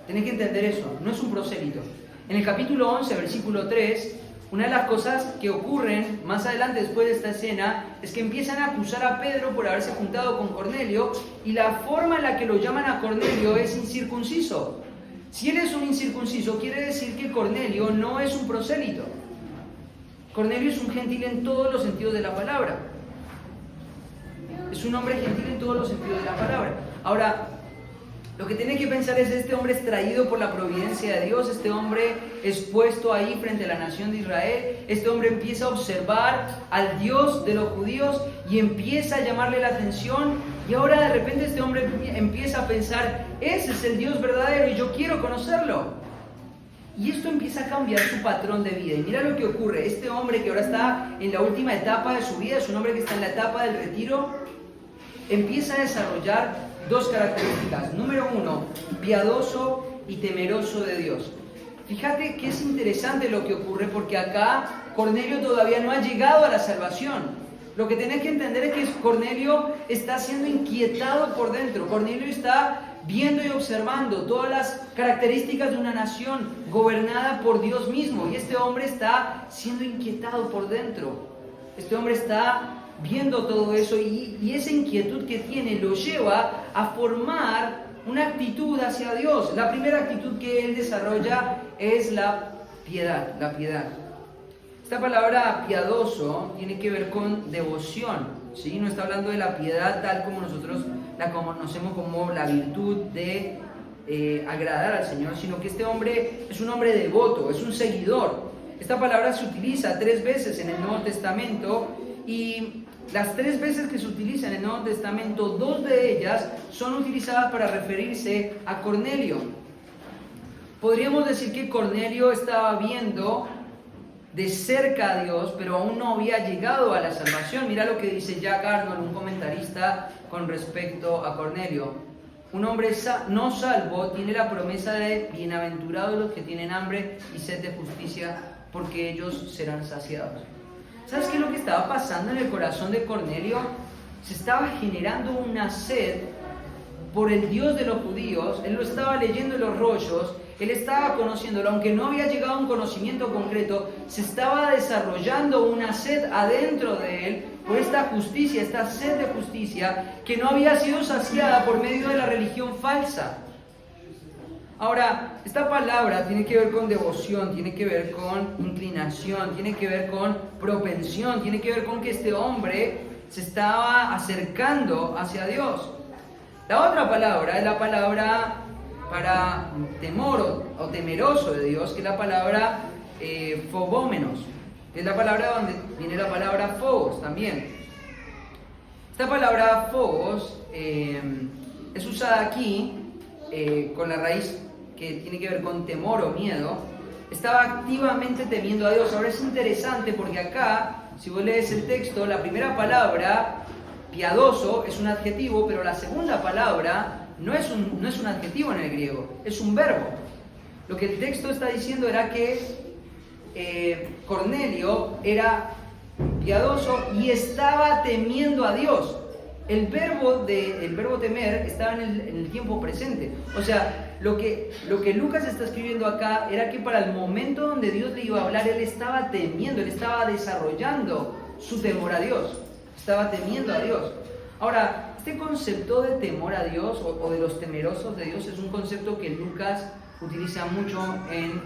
Tenés que entender eso, no es un prosélito. En el capítulo 11, versículo 3, una de las cosas que ocurren más adelante después de esta escena es que empiezan a acusar a Pedro por haberse juntado con Cornelio, y la forma en la que lo llaman a Cornelio es incircunciso. Si él es un incircunciso, quiere decir que Cornelio no es un prosélito. Cornelio es un gentil en todos los sentidos de la palabra. Es un hombre gentil en todos los sentidos de la palabra. Ahora, lo que tiene que pensar es: este hombre es traído por la providencia de Dios, este hombre es puesto ahí frente a la nación de Israel, este hombre empieza a observar al Dios de los judíos y empieza a llamarle la atención, y ahora de repente este hombre empieza a pensar: ese es el Dios verdadero y yo quiero conocerlo. Y esto empieza a cambiar su patrón de vida. Y mira lo que ocurre: este hombre que ahora está en la última etapa de su vida, es un hombre que está en la etapa del retiro, empieza a desarrollar dos características. Número uno, piadoso y temeroso de Dios. Fíjate que es interesante lo que ocurre, porque acá Cornelio todavía no ha llegado a la salvación. Lo que tenés que entender es que Cornelio está siendo inquietado por dentro. Cornelio está viendo y observando todas las características de una nación gobernada por Dios mismo, y este hombre está siendo inquietado por dentro. Este hombre está viendo todo eso, y esa inquietud que tiene lo lleva a formar una actitud hacia Dios. La primera actitud que él desarrolla es la piedad, la piedad. Esta palabra piadoso tiene que ver con devoción, ¿sí? No está hablando de la piedad tal como nosotros la conocemos como la virtud de agradar al Señor, sino que este hombre es un hombre devoto, es un seguidor. Esta palabra se utiliza 3 veces en el Nuevo Testamento, y las 3 veces que se utiliza en el Nuevo Testamento, 2 de ellas son utilizadas para referirse a Cornelio. Podríamos decir que Cornelio estaba viendo de cerca a Dios, pero aún no había llegado a la salvación. Mira lo que dice Jack Arnold, un comentarista, con respecto a Cornelio. Un hombre no salvo tiene la promesa de: bienaventurados los que tienen hambre y sed de justicia, porque ellos serán saciados. ¿Sabes qué es lo que estaba pasando en el corazón de Cornelio? Se estaba generando una sed por el Dios de los judíos. Él lo estaba leyendo en los rollos, él estaba conociéndolo, aunque no había llegado a un conocimiento concreto. Se estaba desarrollando una sed adentro de él por esta justicia, esta sed de justicia que no había sido saciada por medio de la religión falsa. Ahora, esta palabra tiene que ver con devoción, tiene que ver con inclinación, tiene que ver con propensión, tiene que ver con que este hombre se estaba acercando hacia Dios. La otra palabra es la palabra para temor o temeroso de Dios, que es la palabra fobómenos, que es la palabra donde viene la palabra phobos también. Esta palabra phobos es usada aquí con la raíz que tiene que ver con temor o miedo. Estaba activamente temiendo a Dios. Ahora es interesante porque acá, si vos lees el texto, la primera palabra, piadoso, es un adjetivo, pero la segunda palabra no es un adjetivo en el griego, es un verbo. Lo que el texto está diciendo era que Cornelio era piadoso y estaba temiendo a Dios. El verbo temer estaba en el tiempo presente. O sea, lo que Lucas está escribiendo acá era que para el momento donde Dios le iba a hablar, él estaba temiendo, él estaba desarrollando su temor a Dios. Estaba temiendo a Dios. Ahora, este concepto de temor a Dios o de los temerosos de Dios es un concepto que Lucas utiliza mucho en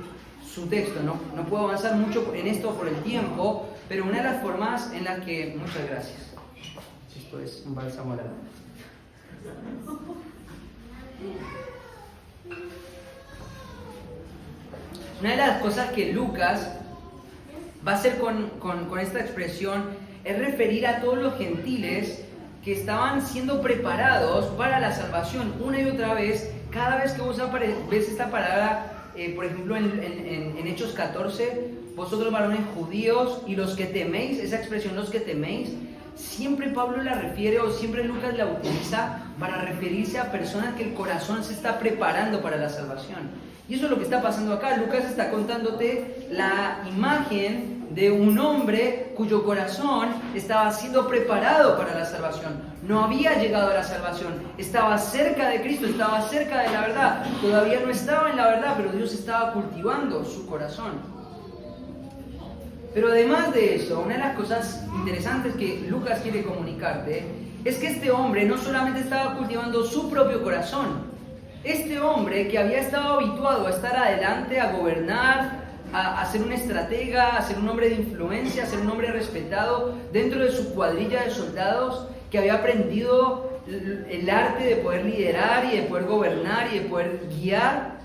su texto. No puedo avanzar mucho en esto por el tiempo, pero una de las formas en las que... Muchas gracias. Esto es un bálsamo a la alma. Una de las cosas que Lucas va a hacer con esta expresión es referir a todos los gentiles que estaban siendo preparados para la salvación. Una y otra vez, cada vez que vos ves esta palabra, por ejemplo en Hechos 14, vosotros varones judíos y los que teméis, esa expresión, los que teméis, siempre Pablo la refiere, o siempre Lucas la utiliza para referirse a personas que el corazón se está preparando para la salvación. Y eso es lo que está pasando acá. Lucas está contándote la imagen de un hombre cuyo corazón estaba siendo preparado para la salvación. No había llegado a la salvación, estaba cerca de Cristo, estaba cerca de la verdad. Todavía no estaba en la verdad, pero Dios estaba cultivando su corazón. Pero además de eso, una de las cosas interesantes que Lucas quiere comunicarte es que este hombre no solamente estaba cultivando su propio corazón. Este hombre que había estado habituado a estar adelante, a gobernar, a ser un estratega, a ser un hombre de influencia, a ser un hombre respetado dentro de su cuadrilla de soldados, que había aprendido el arte de poder liderar y de poder gobernar y de poder guiar,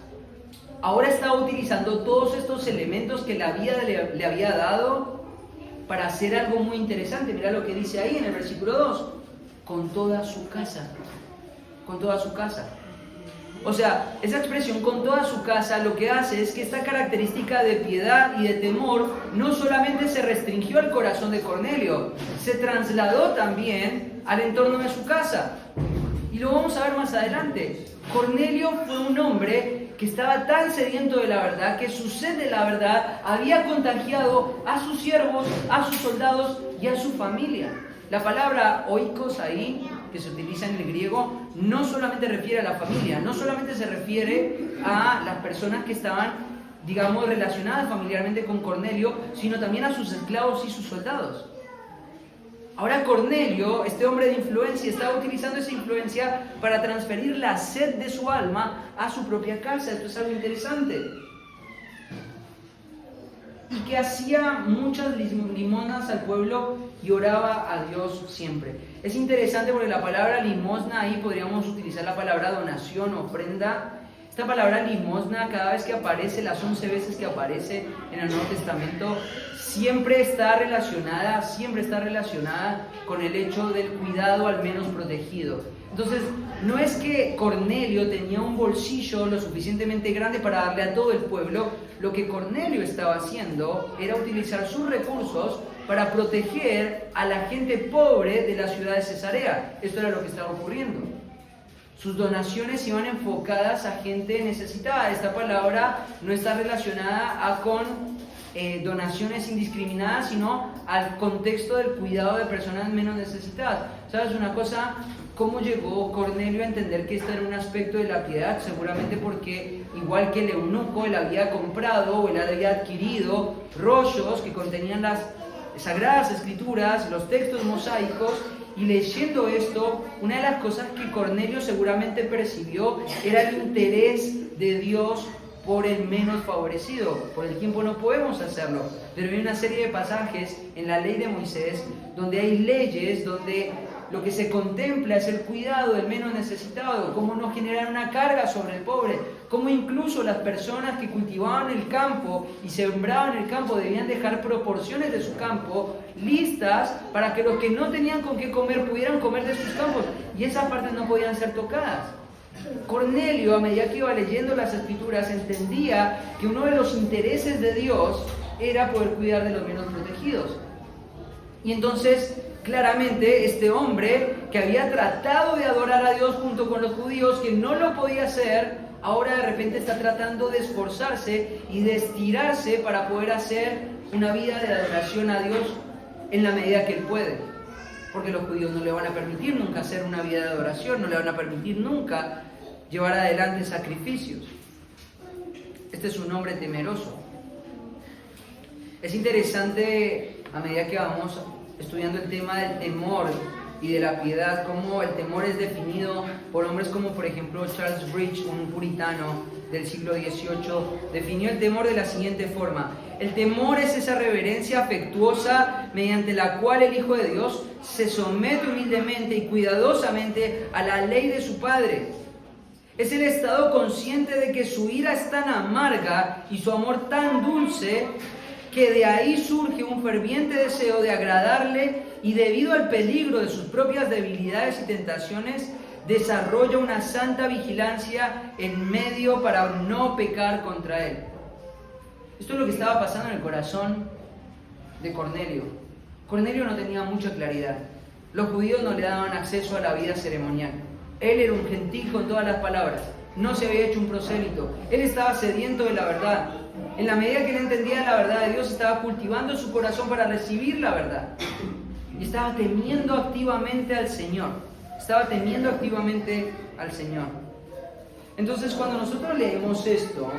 ahora estaba utilizando todos estos elementos que la vida le había dado para hacer algo muy interesante. Mira lo que dice ahí en el versículo 2, con toda su casa, con toda su casa. O sea, esa expresión con toda su casa lo que hace es que esta característica de piedad y de temor no solamente se restringió al corazón de Cornelio, se trasladó también al entorno de su casa. Y lo vamos a ver más adelante. Cornelio fue un hombre que estaba tan sediento de la verdad que su sed de la verdad había contagiado a sus siervos, a sus soldados y a su familia. La palabra oikos ahí, que se utiliza en el griego, no solamente refiere a la familia, no solamente se refiere a las personas que estaban, digamos, relacionadas familiarmente con Cornelio, sino también a sus esclavos y sus soldados. Ahora Cornelio, este hombre de influencia, estaba utilizando esa influencia para transferir la sed de su alma a su propia casa. Esto es algo interesante. Y que hacía muchas limonas al pueblo y oraba a Dios siempre. Es interesante porque la palabra limosna, ahí podríamos utilizar la palabra donación, ofrenda. Esta palabra limosna, cada vez que aparece, las 11 veces que aparece en el Nuevo Testamento, siempre está relacionada con el hecho del cuidado al menos protegido. Entonces, no es que Cornelio tenía un bolsillo lo suficientemente grande para darle a todo el pueblo. Lo que Cornelio estaba haciendo era utilizar sus recursos para proteger a la gente pobre de la ciudad de Cesarea. Esto era lo que estaba ocurriendo. Sus donaciones iban enfocadas a gente necesitada. Esta palabra no está relacionada con donaciones indiscriminadas, sino al contexto del cuidado de personas menos necesitadas. ¿Sabes una cosa? ¿Cómo llegó Cornelio a entender que este era un aspecto de la piedad? Seguramente porque, igual que el eunuco, él había comprado o él había adquirido rollos que contenían las Sagradas Escrituras, los textos mosaicos, y leyendo esto, una de las cosas que Cornelio seguramente percibió era el interés de Dios por el menos favorecido. Por el tiempo no podemos hacerlo, pero hay una serie de pasajes en la ley de Moisés donde hay leyes donde lo que se contempla es el cuidado del menos necesitado, cómo no generar una carga sobre el pobre, cómo incluso las personas que cultivaban el campo y sembraban el campo debían dejar proporciones de su campo listas para que los que no tenían con qué comer pudieran comer de sus campos, y esas partes no podían ser tocadas. Cornelio, a medida que iba leyendo las Escrituras, entendía que uno de los intereses de Dios era poder cuidar de los menos protegidos. Y entonces, claramente, este hombre que había tratado de adorar a Dios junto con los judíos, que no lo podía hacer, ahora de repente está tratando de esforzarse y de estirarse para poder hacer una vida de adoración a Dios en la medida que él puede. Porque los judíos no le van a permitir nunca hacer una vida de adoración, no le van a permitir nunca llevar adelante sacrificios. Este es un hombre temeroso. Es interesante, a medida que vamos estudiando el tema del temor y de la piedad, cómo el temor es definido por hombres como, por ejemplo, Charles Bridge, un puritano del siglo XVIII, definió el temor de la siguiente forma: el temor es esa reverencia afectuosa mediante la cual el Hijo de Dios se somete humildemente y cuidadosamente a la ley de su Padre. Es el estado consciente de que su ira es tan amarga y su amor tan dulce que de ahí surge un ferviente deseo de agradarle, y debido al peligro de sus propias debilidades y tentaciones, desarrolla una santa vigilancia en medio para no pecar contra él. Esto es lo que estaba pasando en el corazón de Cornelio. Cornelio no tenía mucha claridad. Los judíos no le daban acceso a la vida ceremonial. Él era un gentil con todas las palabras. No se había hecho un prosélito. Él estaba sediento de la verdad. En la medida que él entendía la verdad de Dios, estaba cultivando su corazón para recibir la verdad. Y estaba temiendo activamente al Señor. Estaba temiendo activamente al Señor. Entonces, cuando nosotros leemos esto,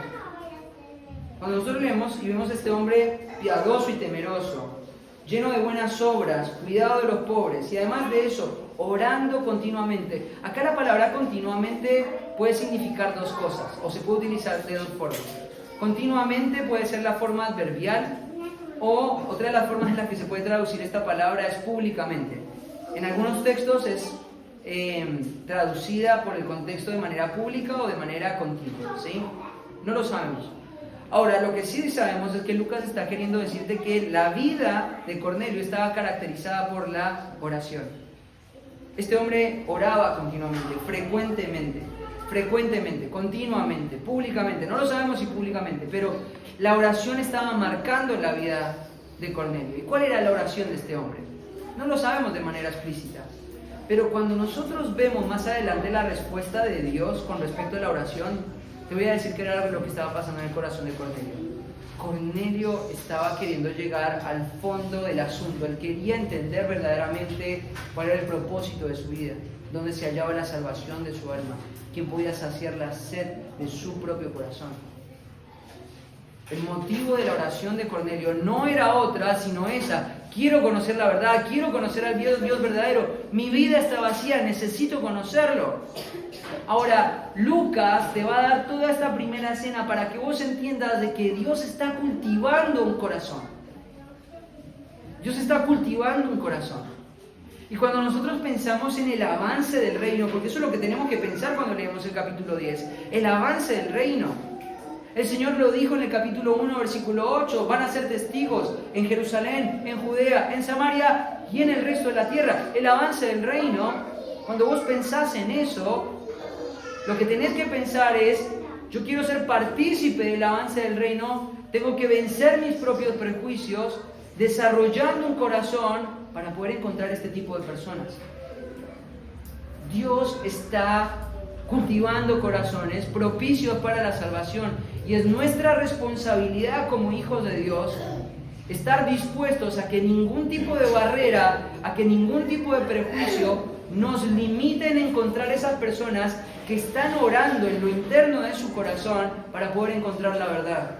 cuando nosotros leemos y vemos a este hombre piadoso y temeroso, lleno de buenas obras, cuidado de los pobres, y además de eso, orando continuamente. Acá la palabra continuamente puede significar dos cosas, o se puede utilizar de dos formas. Continuamente puede ser la forma adverbial, o otra de las formas en las que se puede traducir esta palabra es públicamente. En algunos textos es traducida por el contexto de manera pública o de manera continua, ¿sí? No lo sabemos. Ahora, lo que sí sabemos es que Lucas está queriendo decirte que la vida de Cornelio estaba caracterizada por la oración. Este hombre oraba continuamente, frecuentemente, continuamente, públicamente. No lo sabemos si públicamente, pero la oración estaba marcando la vida de Cornelio. ¿Y cuál era la oración de este hombre? No lo sabemos de manera explícita. Pero cuando nosotros vemos más adelante la respuesta de Dios con respecto a la oración, te voy a decir que era lo que estaba pasando en el corazón de Cornelio. Cornelio estaba queriendo llegar al fondo del asunto. Él quería entender verdaderamente cuál era el propósito de su vida, dónde se hallaba la salvación de su alma, quién podía saciar la sed de su propio corazón. El motivo de la oración de Cornelio no era otra, sino esa. Quiero conocer la verdad, quiero conocer al Dios verdadero. Mi vida está vacía, necesito conocerlo. Ahora, Lucas te va a dar toda esta primera escena para que vos entiendas de que Dios está cultivando un corazón. Dios está cultivando un corazón. Y cuando nosotros pensamos en el avance del reino, porque eso es lo que tenemos que pensar cuando leemos el capítulo 10, el avance del reino. El Señor lo dijo en el capítulo 1, versículo 8, van a ser testigos en Jerusalén, en Judea, en Samaria y en el resto de la tierra. El avance del reino, cuando vos pensás en eso, lo que tenés que pensar es, yo quiero ser partícipe del avance del reino, tengo que vencer mis propios prejuicios, desarrollando un corazón para poder encontrar este tipo de personas. Dios está cultivando corazones propicios para la salvación y es nuestra responsabilidad como hijos de Dios estar dispuestos a que ningún tipo de barrera, a que ningún tipo de prejuicio nos limiten a encontrar esas personas que están orando en lo interno de su corazón para poder encontrar la verdad.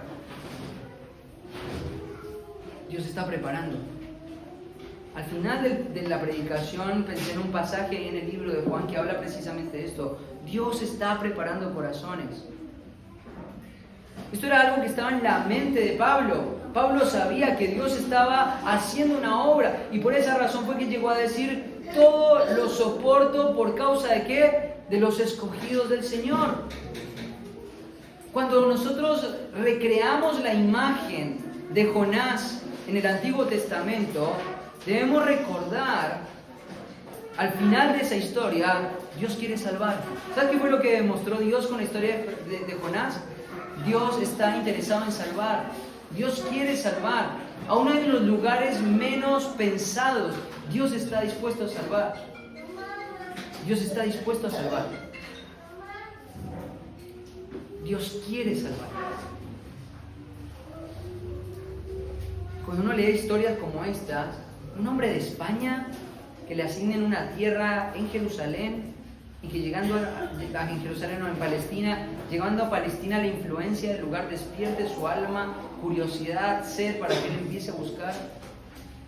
Dios está preparando. Al final de la predicación pensé en un pasaje ahí en el libro de Juan que habla precisamente de esto. Dios está preparando corazones. Esto era algo que estaba en la mente de Pablo. Pablo sabía que Dios estaba haciendo una obra y por esa razón fue que llegó a decir: todo lo soporto por causa de ¿qué? De los escogidos del Señor. Cuando nosotros recreamos la imagen de Jonás en el Antiguo Testamento, debemos recordar, al final de esa historia, Dios quiere salvar. ¿Sabes qué fue lo que demostró Dios con la historia de Jonás? Dios está interesado en salvar. Dios quiere salvar. Aún en los lugares menos pensados, Dios está dispuesto a salvar. Dios está dispuesto a salvar. Dios quiere salvar. Cuando uno lee historias como estas, un hombre de España que le asignen una tierra en Jerusalén y que llegando en Jerusalén o en Palestina, llegando a Palestina la influencia del lugar despierte su alma, curiosidad, sed para que él empiece a buscar.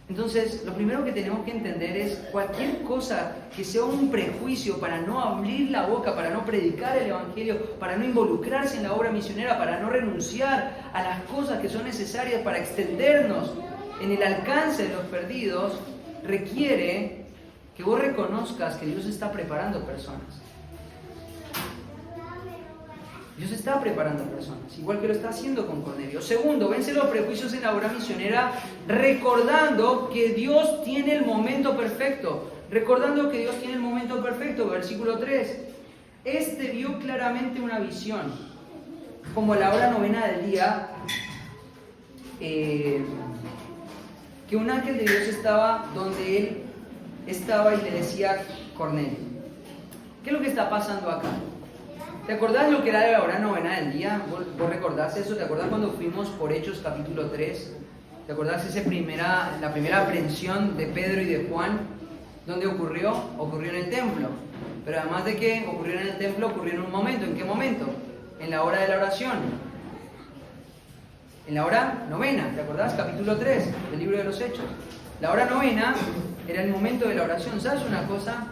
Entonces, lo primero que tenemos que entender es cualquier cosa que sea un prejuicio para no abrir la boca, para no predicar el Evangelio, para no involucrarse en la obra misionera, para no renunciar a las cosas que son necesarias para extendernos en el alcance de los perdidos, requiere que vos reconozcas que Dios está preparando personas. Dios está preparando personas, igual que lo está haciendo con Cornelio. Segundo, vence los prejuicios en la obra misionera recordando que Dios tiene el momento perfecto. Recordando que Dios tiene el momento perfecto, versículo 3. Este vio claramente una visión, como a la hora novena del día, que un ángel de Dios estaba donde él estaba y le decía: Cornelio. ¿Qué es lo que está pasando acá? ¿Te acordás lo que era la hora novena del día? ¿Vos recordás eso? ¿Te acordás cuando fuimos por Hechos capítulo 3? ¿Te acordás la primera aprehensión de Pedro y de Juan? ¿Dónde ocurrió? Ocurrió en el templo. Pero además de que ocurrió en el templo, ocurrió en un momento. ¿En qué momento? En la hora de la oración. En la hora novena, ¿te acordás? Capítulo 3 del libro de los Hechos. La hora novena era el momento de la oración. ¿Sabes una cosa?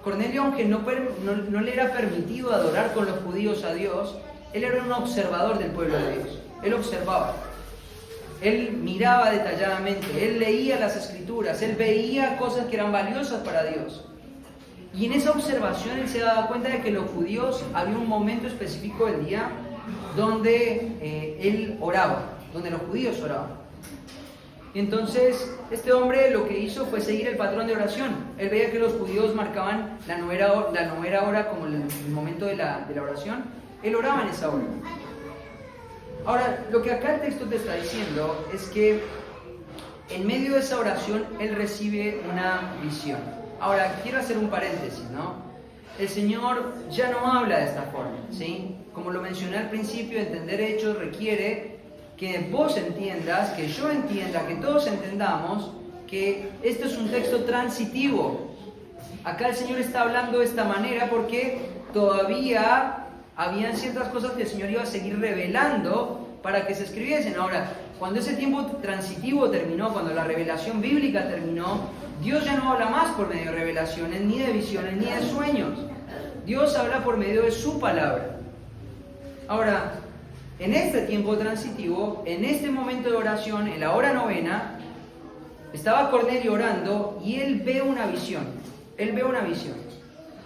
Cornelio, aunque no le era permitido adorar con los judíos a Dios, él era un observador del pueblo de Dios. Él observaba. Él miraba detalladamente, él leía las escrituras, él veía cosas que eran valiosas para Dios. Y en esa observación él se daba cuenta de que los judíos, había un momento específico del día donde él oraba, donde los judíos oraban. Y entonces este hombre lo que hizo fue seguir el patrón de oración. Él veía que los judíos marcaban la novena hora como el momento de la oración. Él oraba en esa hora. Ahora, lo que acá el texto te está diciendo es que en medio de esa oración él recibe una visión. Ahora, quiero hacer un paréntesis, ¿no? El Señor ya no habla de esta forma, ¿sí? Como lo mencioné al principio, entender hechos requiere que vos entiendas, que yo entienda, que todos entendamos que esto es un texto transitivo. Acá el Señor está hablando de esta manera porque todavía habían ciertas cosas que el Señor iba a seguir revelando para que se escribiesen. Ahora, cuando ese tiempo transitivo terminó, cuando la revelación bíblica terminó, Dios ya no habla más por medio de revelaciones, ni de visiones, ni de sueños. Dios habla por medio de su palabra. Ahora, en este tiempo transitivo, en este momento de oración, en la hora novena, estaba Cornelio orando y él ve una visión. Él ve una visión.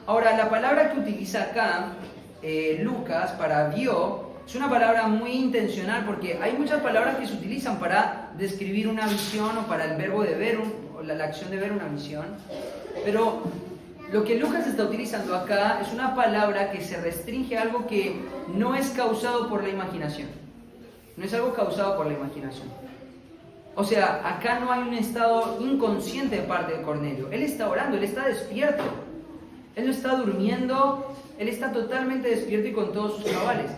Ahora, la palabra que utiliza acá Lucas para vio es una palabra muy intencional porque hay muchas palabras que se utilizan para describir una visión o para el verbo de ver, o la acción de ver una visión. Pero lo que Lucas está utilizando acá es una palabra que se restringe a algo que no es causado por la imaginación. No es algo causado por la imaginación. O sea, acá no hay un estado inconsciente de parte de Cornelio. Él está orando, él está despierto. Él no está durmiendo, él está totalmente despierto y con todos sus cabales.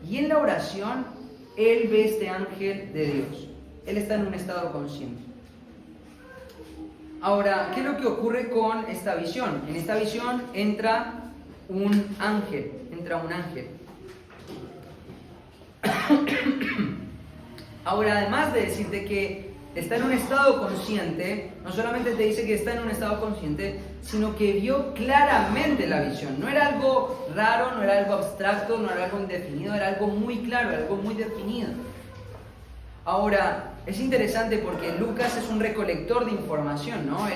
Y en la oración, él ve este ángel de Dios. Él está en un estado consciente. Ahora, ¿qué es lo que ocurre con esta visión? En esta visión entra un ángel. Ahora, además de decirte que está en un estado consciente, no solamente te dice que está en un estado consciente, sino que vio claramente la visión. No era algo raro, no era algo abstracto, no era algo indefinido, era algo muy claro, era algo muy definido. Ahora, es interesante porque Lucas es un recolector de información, ¿no?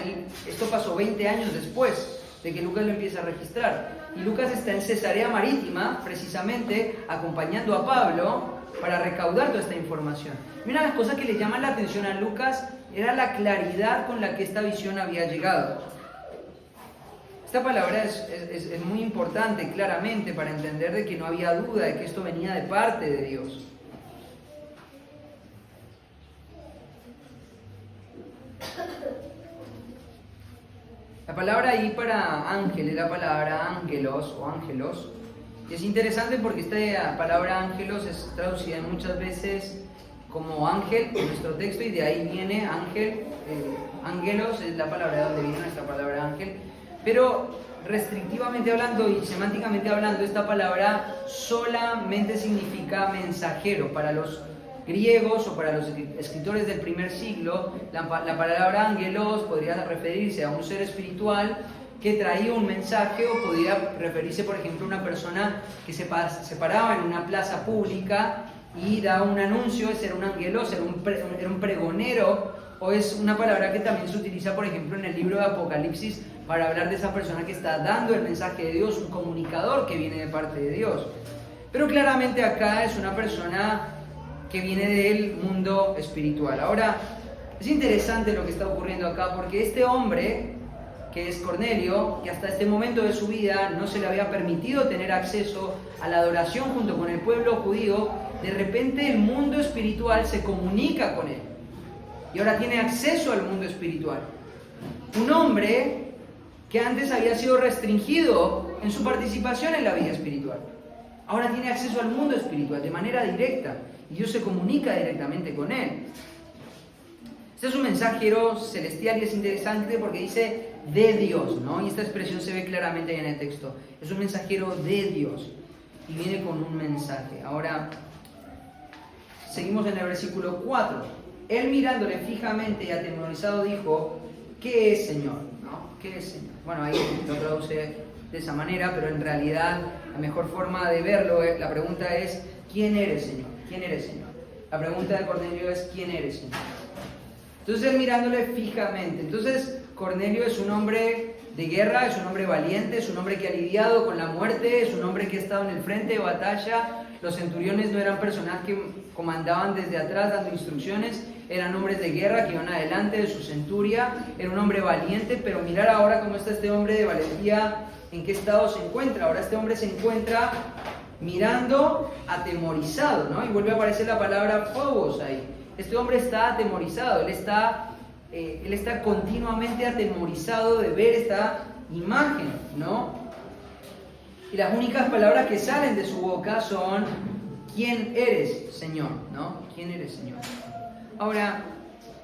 Esto pasó 20 años después de que Lucas lo empieza a registrar. Y Lucas está en Cesarea Marítima, precisamente, acompañando a Pablo para recaudar toda esta información. Una de las cosas que le llaman la atención a Lucas era la claridad con la que esta visión había llegado. Esta palabra es muy importante, claramente, para entender de que no había duda de que esto venía de parte de Dios. La palabra ahí para ángel es la palabra ángelos o ángelos. Y es interesante porque esta palabra ángelos es traducida muchas veces como ángel en nuestro texto y de ahí viene ángel. Ángelos es la palabra de donde viene nuestra palabra ángel. Pero restrictivamente hablando y semánticamente hablando, esta palabra solamente significa mensajero. Para los griegos o para los escritores del primer siglo, la palabra ángelos podría referirse a un ser espiritual que traía un mensaje, o podría referirse, por ejemplo, a una persona que se paraba en una plaza pública y daba un anuncio. Ese era un ángelos, era un pregonero, o es una palabra que también se utiliza, por ejemplo, en el libro de Apocalipsis para hablar de esa persona que está dando el mensaje de Dios, un comunicador que viene de parte de Dios. Pero claramente acá es una persona que viene del mundo espiritual. Ahora, es interesante lo que está ocurriendo acá, porque este hombre, que es Cornelio, que hasta este momento de su vida no se le había permitido tener acceso a la adoración junto con el pueblo judío, de repente el mundo espiritual se comunica con él. Y ahora tiene acceso al mundo espiritual. Un hombre que antes había sido restringido en su participación en la vida espiritual. ahora tiene acceso al mundo espiritual de manera directa y Dios se comunica directamente con él. Este es un mensajero celestial y es interesante porque dice de Dios, ¿no? Y esta expresión se ve claramente en el texto. Es un mensajero de Dios y viene con un mensaje. Ahora, seguimos en el versículo 4. Él mirándole fijamente y atemorizado dijo, ¿qué es, Señor? ¿No? ¿Qué es, Señor? Bueno, ahí lo traduce de esa manera, pero en realidad la mejor forma de verlo, la pregunta es, ¿quién eres, Señor? ¿Quién eres, Señor? La pregunta de Cornelio es, ¿quién eres, Señor? Entonces él mirándole fijamente. Entonces Cornelio es un hombre de guerra, es un hombre valiente, es un hombre que ha lidiado con la muerte, es un hombre que ha estado en el frente de batalla. Los centuriones no eran personas que comandaban desde atrás dando instrucciones, eran hombres de guerra que iban adelante de su centuria. Era un hombre valiente, pero mirar ahora cómo está este hombre de valentía, en qué estado se encuentra. Ahora este hombre se encuentra mirando atemorizado, ¿no? Y vuelve a aparecer la palabra phobos ahí. Este hombre está atemorizado, él está continuamente atemorizado de ver esta imagen, ¿no? Y las únicas palabras que salen de su boca son, ¿quién eres, Señor? ¿No? ¿Quién eres, Señor? Ahora,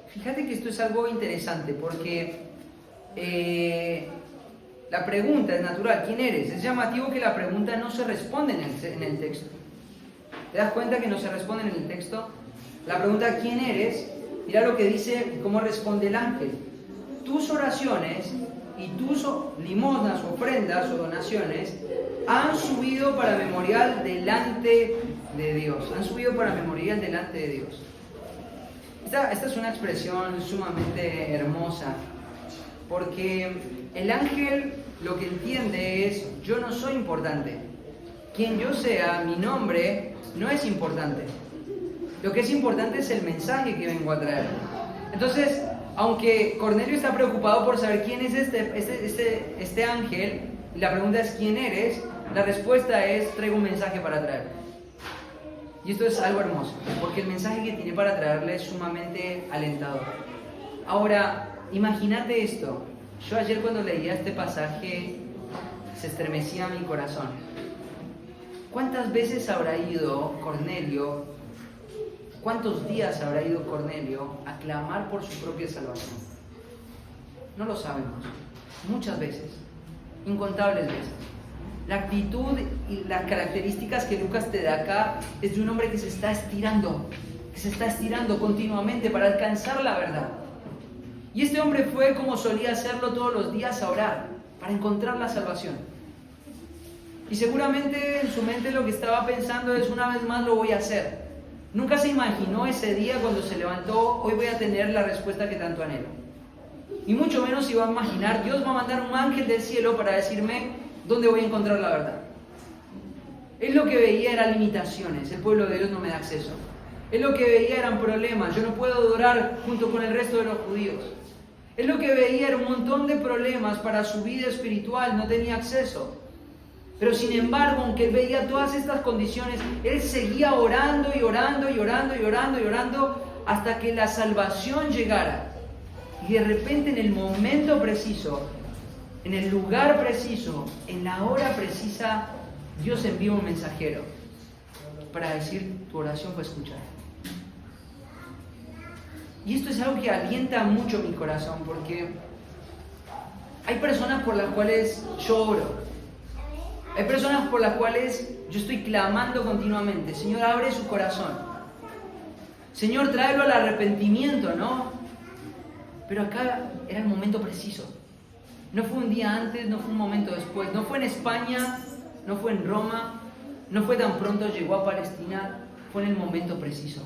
fíjate que esto es algo interesante porque la pregunta es natural, ¿quién eres? Es llamativo que la pregunta no se responde en el texto. ¿Te das cuenta que no se responde en el texto? La pregunta, ¿quién eres? Mira lo que dice, cómo responde el ángel. Tus oraciones y tus limosnas, ofrendas o donaciones han subido para memorial delante de Dios. Han subido para memorial delante de Dios. Esta es una expresión sumamente hermosa, porque el ángel lo que entiende es, yo no soy importante. Quien yo sea, mi nombre no es importante. Lo que es importante es el mensaje que vengo a traer. Entonces, aunque Cornelio está preocupado por saber quién es este ángel, y la pregunta es ¿quién eres?, la respuesta es traigo un mensaje para traer. Y esto es algo hermoso, porque el mensaje que tiene para traerle es sumamente alentador. Ahora, imagínate esto. Yo ayer cuando leía este pasaje se estremecía mi corazón. ¿Cuántas veces habrá ido Cornelio? ¿Cuántos días habrá ido Cornelio a clamar por su propia salvación? No lo sabemos. Muchas veces. Incontables veces. La actitud y las características que Lucas te da acá es de un hombre que se está estirando continuamente para alcanzar la verdad. Y este hombre fue como solía hacerlo todos los días a orar, para encontrar la salvación. Y seguramente en su mente lo que estaba pensando es, una vez más lo voy a hacer. Nunca se imaginó ese día cuando se levantó, hoy voy a tener la respuesta que tanto anhelo. Y mucho menos iba a imaginar, Dios va a mandar un ángel del cielo para decirme dónde voy a encontrar la verdad. Él lo que veía eran limitaciones, el pueblo de Dios no me da acceso. Él lo que veía eran problemas, yo no puedo adorar junto con el resto de los judíos. Él lo que veía era un montón de problemas para su vida espiritual, no tenía acceso. Pero sin embargo, aunque él veía todas estas condiciones, él seguía orando y orando y orando y orando y orando hasta que la salvación llegara. Y de repente en el momento preciso, en el lugar preciso, en la hora precisa, Dios envía un mensajero para decir, tu oración fue escuchada. Y esto es algo que alienta mucho mi corazón, porque hay personas por las cuales yo oro. Hay personas por las cuales yo estoy clamando continuamente. Señor, abre su corazón. Señor, tráelo al arrepentimiento, ¿no? Pero acá era el momento preciso. No fue un día antes, no fue un momento después. No fue en España, no fue en Roma, no fue tan pronto llegó a Palestina. Fue en el momento preciso.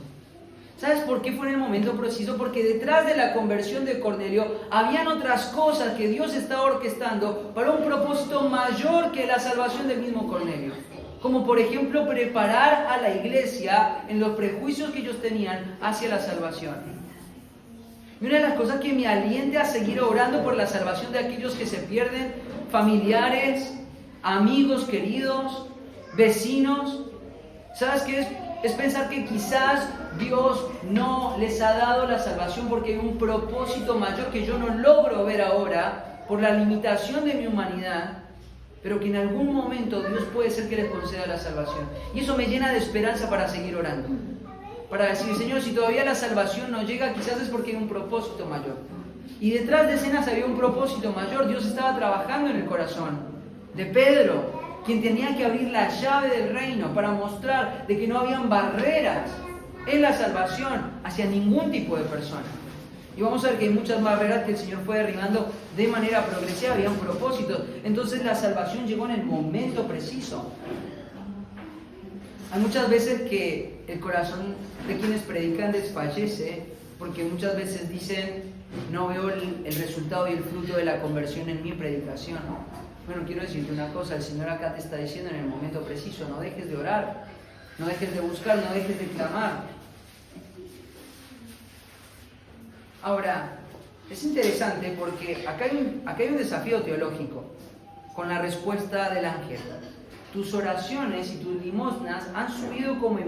¿Sabes por qué fue en el momento preciso? Porque detrás de la conversión de Cornelio habían otras cosas que Dios estaba orquestando para un propósito mayor que la salvación del mismo Cornelio. Como por ejemplo preparar a la iglesia en los prejuicios que ellos tenían hacia la salvación. Y una de las cosas que me alienta a seguir orando por la salvación de aquellos que se pierden, familiares, amigos queridos, vecinos, ¿sabes qué es? Es pensar que quizás Dios no les ha dado la salvación porque hay un propósito mayor que yo no logro ver ahora por la limitación de mi humanidad. pero que en algún momento Dios puede ser que les conceda la salvación. Y eso me llena de esperanza para seguir orando. Para decir, Señor, si todavía la salvación no llega, quizás es porque hay un propósito mayor. Y detrás de escenas había un propósito mayor. Dios estaba trabajando en el corazón de Pedro, quien tenía que abrir la llave del reino para mostrar de que no habían barreras en la salvación hacia ningún tipo de persona. Y vamos a ver que hay muchas barreras que el Señor fue derribando de manera progresiva, había un propósito. Entonces la salvación llegó en el momento preciso. Hay muchas veces que el corazón de quienes predican desfallece, porque muchas veces dicen, no veo el resultado y el fruto de la conversión en mi predicación. Bueno, quiero decirte una cosa, el Señor acá te está diciendo en el momento preciso, no dejes de orar, no dejes de buscar, no dejes de clamar. Ahora, es interesante porque acá hay un desafío teológico con la respuesta del ángel. Tus oraciones y tus limosnas han subido como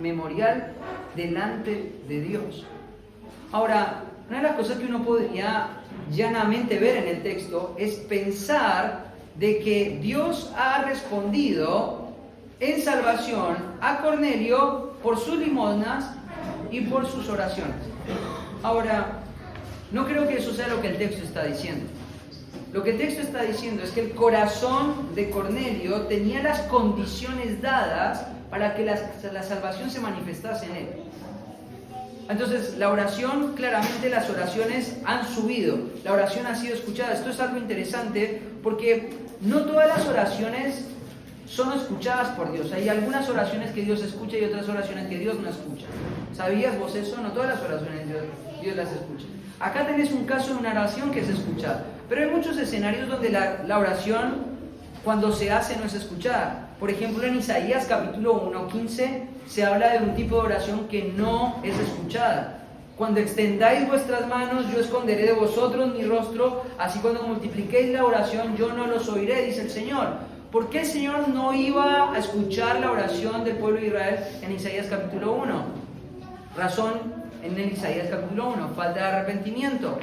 memorial delante de Dios. Ahora, una de las cosas que uno podría llanamente ver en el texto es pensar de que Dios ha respondido en salvación a Cornelio por sus limosnas y por sus oraciones. Ahora, no creo que eso sea lo que el texto está diciendo. Lo que el texto está diciendo es que el corazón de Cornelio tenía las condiciones dadas para que la salvación se manifestase en él. Entonces, la oración, claramente las oraciones han subido, la oración ha sido escuchada. Esto es algo interesante porque no todas las oraciones son escuchadas por Dios. Hay algunas oraciones que Dios escucha y otras oraciones que Dios no escucha. ¿Sabías vos eso? No todas las oraciones Dios las escucha. Acá tenés un caso de una oración que es escuchada, pero hay muchos escenarios donde la oración, cuando se hace, no es escuchada. Por ejemplo, en Isaías capítulo 1:15 se habla de un tipo de oración que no es escuchada. Cuando extendáis vuestras manos, yo esconderé de vosotros mi rostro, así cuando multipliquéis la oración, yo no los oiré, dice el Señor. ¿Por qué el Señor no iba a escuchar la oración del pueblo de Israel en Isaías capítulo 1? Razón en Isaías capítulo 1, falta de arrepentimiento.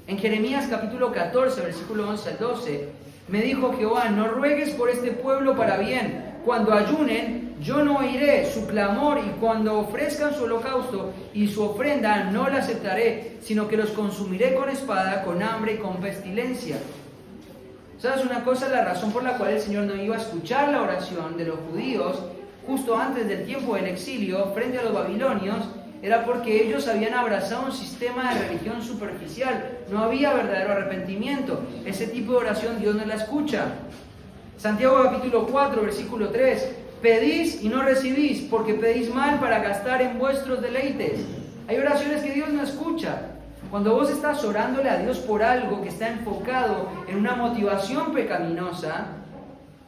En Jeremías capítulo 14, versículo 11 al 12, me dijo Jehová, no ruegues por este pueblo para bien. Cuando ayunen, yo no oiré su clamor, y cuando ofrezcan su holocausto y su ofrenda, no la aceptaré, sino que los consumiré con espada, con hambre y con pestilencia. ¿Sabes una cosa? La razón por la cual el Señor no iba a escuchar la oración de los judíos justo antes del tiempo del exilio frente a los babilonios era porque ellos habían abrazado un sistema de religión superficial. No había verdadero arrepentimiento. Ese tipo de oración Dios no la escucha. Santiago capítulo 4, versículo 3. Pedís y no recibís, porque pedís mal para gastar en vuestros deleites. Hay oraciones que Dios no escucha. Cuando vos estás orándole a Dios por algo que está enfocado en una motivación pecaminosa,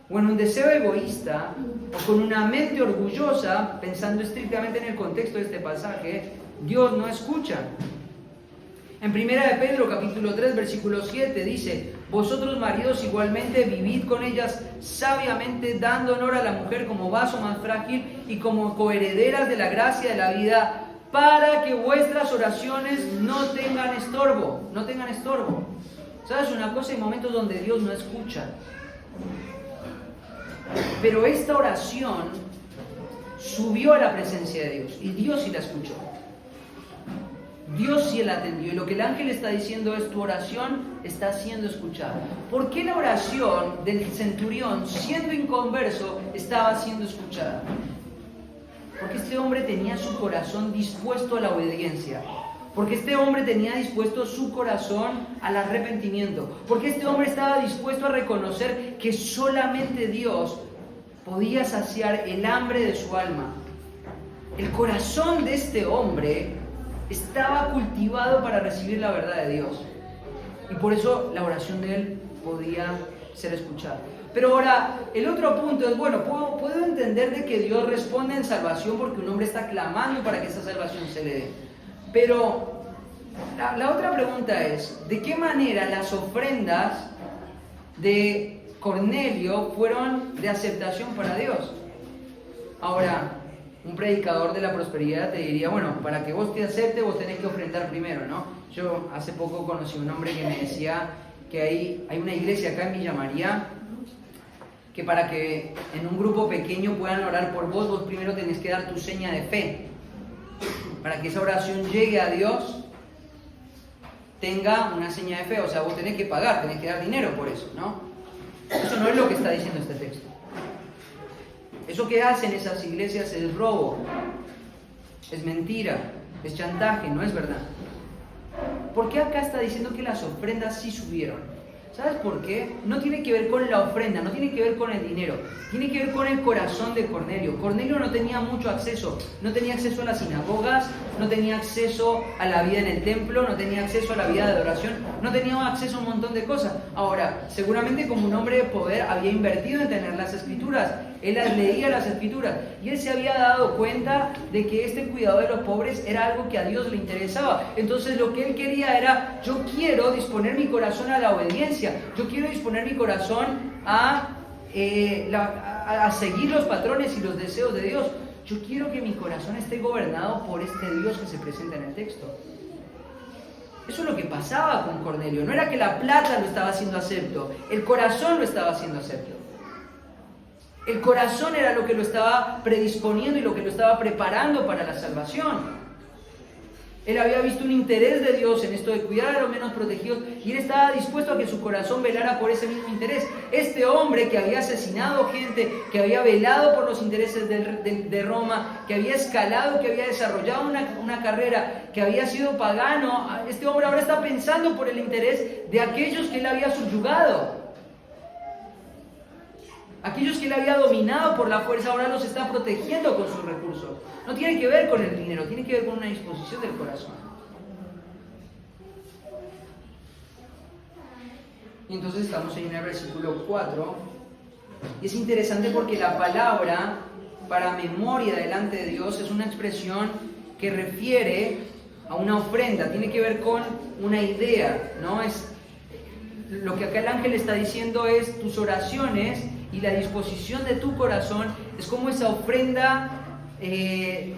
o en un deseo egoísta, o con una mente orgullosa, pensando estrictamente en el contexto de este pasaje, Dios no escucha. En 1 de Pedro capítulo 3 versículo 7 dice, vosotros maridos igualmente vivid con ellas sabiamente, dando honor a la mujer como vaso más frágil y como coherederas de la gracia de la vida, para que vuestras oraciones no tengan estorbo. No tengan estorbo. ¿Sabes una cosa? Hay momentos donde Dios no escucha. Pero esta oración subió a la presencia de Dios y Dios sí la escuchó. Dios sí la atendió, y lo que el ángel está diciendo es: tu oración está siendo escuchada. ¿Por qué la oración del centurión, siendo inconverso, estaba siendo escuchada? Porque este hombre tenía su corazón dispuesto a la obediencia. Porque este hombre tenía dispuesto su corazón al arrepentimiento. Porque este hombre estaba dispuesto a reconocer que solamente Dios podía saciar el hambre de su alma. El corazón de este hombre estaba cultivado para recibir la verdad de Dios. Y por eso la oración de él podía ser escuchada. Pero ahora, el otro punto es, bueno, puedo entender de que Dios responde en salvación porque un hombre está clamando para que esa salvación se le dé. Pero la otra pregunta es, ¿de qué manera las ofrendas de Cornelio fueron de aceptación para Dios? Ahora, un predicador de la prosperidad te diría, bueno, para que vos te acepte, vos tenés que ofrendar primero, ¿no? Yo hace poco conocí un hombre que me decía que hay una iglesia acá en Villa María que para que en un grupo pequeño puedan orar por vos, vos primero tenés que dar tu seña de fe. Para que esa oración llegue a Dios, tenga una seña de fe. O sea, vos tenés que pagar, tenés que dar dinero por eso, ¿no? Eso no es lo que está diciendo este texto. Eso que hacen esas iglesias es robo, es mentira, es chantaje, no es verdad. ¿Por qué acá está diciendo que las ofrendas sí subieron? ¿Sabes por qué? No tiene que ver con la ofrenda, no tiene que ver con el dinero, tiene que ver con el corazón de Cornelio. Cornelio no tenía mucho acceso, no tenía acceso a las sinagogas, no tenía acceso a la vida en el templo, no tenía acceso a la vida de adoración, no tenía acceso a un montón de cosas. Ahora, seguramente como un hombre de poder había invertido en tener las escrituras, él las leía las escrituras y él se había dado cuenta de que este cuidado de los pobres era algo que a Dios le interesaba. Entonces lo que él quería era, yo quiero disponer mi corazón a la obediencia, yo quiero disponer mi corazón a seguir los patrones y los deseos de Dios. Yo quiero que mi corazón esté gobernado por este Dios que se presenta en el texto. Eso es lo que pasaba con Cornelio. No era que la plata lo estaba haciendo acepto, el corazón lo estaba haciendo acepto. El corazón era lo que lo estaba predisponiendo y lo que lo estaba preparando para la salvación. Él había visto un interés de Dios en esto de cuidar a los menos protegidos y él estaba dispuesto a que su corazón velara por ese mismo interés. Este hombre que había asesinado gente, que había velado por los intereses de Roma, que había escalado, que había desarrollado una carrera, que había sido pagano, este hombre ahora está pensando por el interés de aquellos que él había subyugado. Aquellos que él había dominado por la fuerza ahora los está protegiendo con sus recursos. No tiene que ver con el dinero, tiene que ver con una disposición del corazón. Y entonces estamos en el versículo 4. Y es interesante porque la palabra para memoria delante de Dios es una expresión que refiere a una ofrenda. Tiene que ver con una idea, ¿no? Lo que acá el ángel está diciendo es tus oraciones y la disposición de tu corazón es como esa ofrenda de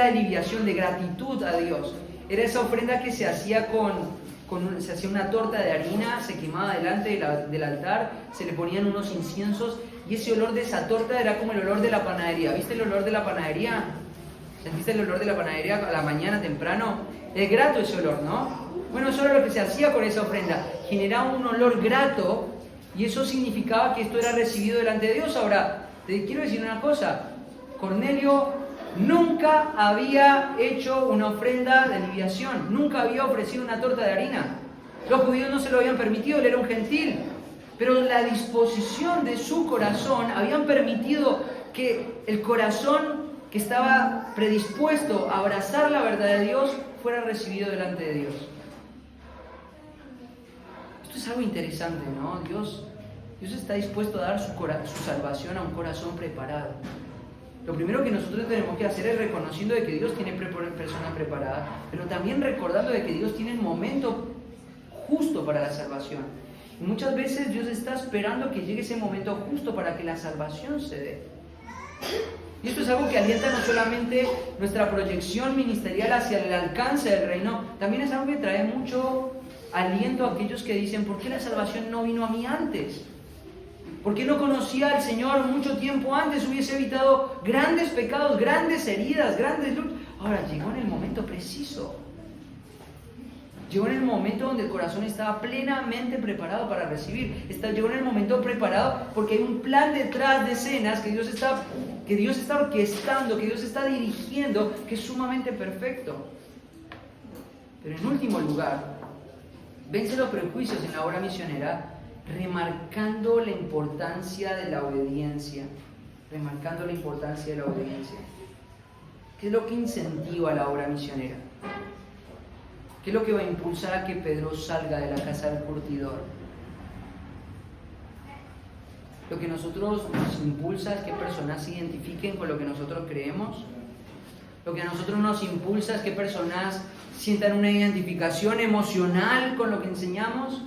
aliviación, de gratitud a Dios. Era esa ofrenda que se hacía se hacía una torta de harina, se quemaba delante del altar, se le ponían unos inciensos y ese olor de esa torta era como el olor de la panadería. ¿Viste el olor de la panadería? ¿Sentiste el olor de la panadería a la mañana temprano? Es grato ese olor, ¿no? Bueno, eso era lo que se hacía con esa ofrenda. Generaba un olor grato y eso significaba que esto era recibido delante de Dios. Ahora, te quiero decir una cosa. Cornelio nunca había hecho una ofrenda de aliviación. Nunca había ofrecido una torta de harina. Los judíos no se lo habían permitido, él era un gentil. Pero la disposición de su corazón habían permitido que el corazón que estaba predispuesto a abrazar la verdad de Dios fuera recibido delante de Dios. Esto es algo interesante, ¿no? Dios está dispuesto a dar su salvación a un corazón preparado. Lo primero que nosotros tenemos que hacer es reconociendo de que Dios tiene personas preparadas, pero también recordando de que Dios tiene un momento justo para la salvación. Y muchas veces Dios está esperando que llegue ese momento justo para que la salvación se dé. Y esto es algo que alienta no solamente nuestra proyección ministerial hacia el alcance del reino, también es algo que trae mucho aliento a aquellos que dicen, ¿por qué la salvación no vino a mí antes? ¿Por qué no conocía al Señor mucho tiempo antes? Hubiese evitado grandes pecados, grandes heridas, grandes luchas. Ahora, llegó en el momento preciso. Llegó en el momento donde el corazón estaba plenamente preparado para recibir. Llegó en el momento preparado porque hay un plan detrás de escenas que Dios está orquestando, que Dios está dirigiendo, que es sumamente perfecto. Pero en último lugar, vence los prejuicios en la obra misionera, remarcando la importancia de la obediencia. Remarcando la importancia de la obediencia. ¿Qué es lo que incentiva la obra misionera? ¿Qué es lo que va a impulsar a que Pedro salga de la casa del curtidor? Lo que nosotros nos impulsa es que personas se identifiquen con lo que nosotros creemos. Lo que a nosotros nos impulsa es que personas sientan una identificación emocional con lo que enseñamos.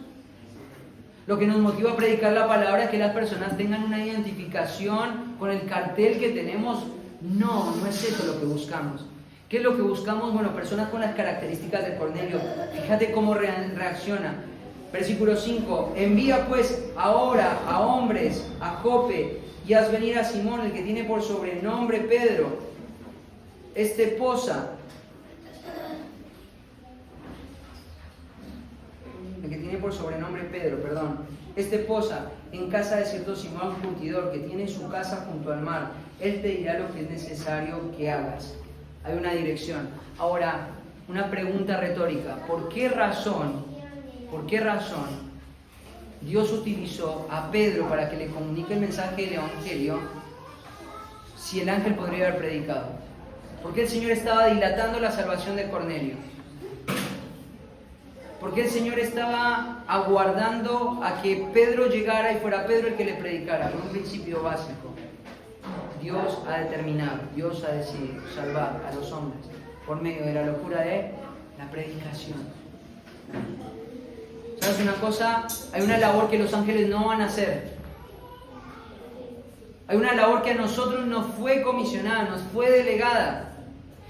Lo que nos motiva a predicar la palabra es que las personas tengan una identificación con el cartel que tenemos. No es eso lo que buscamos. ¿Qué es lo que buscamos? Bueno, personas con las características de Cornelio. Fíjate cómo reacciona. Versículo 5, envía pues ahora a hombres a Jope y haz venir a Simón, el que tiene por sobrenombre Pedro. Este posa, este posa en casa de cierto Simón curtidor que tiene su casa junto al mar. Él te dirá lo que es necesario que hagas. Hay una dirección. Ahora, una pregunta retórica. ¿Por qué razón Dios utilizó a Pedro para que le comunique el mensaje del Evangelio si el ángel podría haber predicado? ¿Por qué el Señor estaba dilatando la salvación de Cornelio? ¿Por qué el Señor estaba aguardando a que Pedro llegara y fuera Pedro el que le predicara? Por un principio básico. Dios ha determinado, Dios ha decidido salvar a los hombres por medio de la locura de la predicación. ¿Sabes una cosa? Hay una labor que los ángeles no van a hacer. Hay una labor que a nosotros nos fue comisionada, nos fue delegada.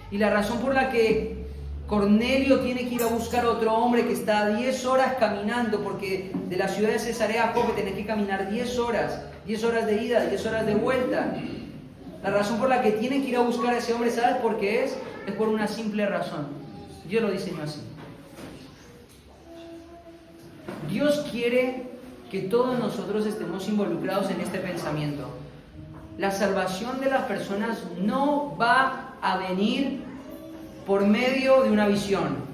Y la razón por la que Cornelio tiene que ir a buscar a otro hombre que está 10 horas caminando, porque de la ciudad de Cesarea a Jope tenés que caminar 10 horas de ida, 10 horas de vuelta. La razón por la que tiene que ir a buscar a ese hombre, ¿sabes por qué es? Es por una simple razón. Dios lo diseñó así. Dios quiere que todos nosotros estemos involucrados en este pensamiento. La salvación de las personas no va a venir por medio de una visión.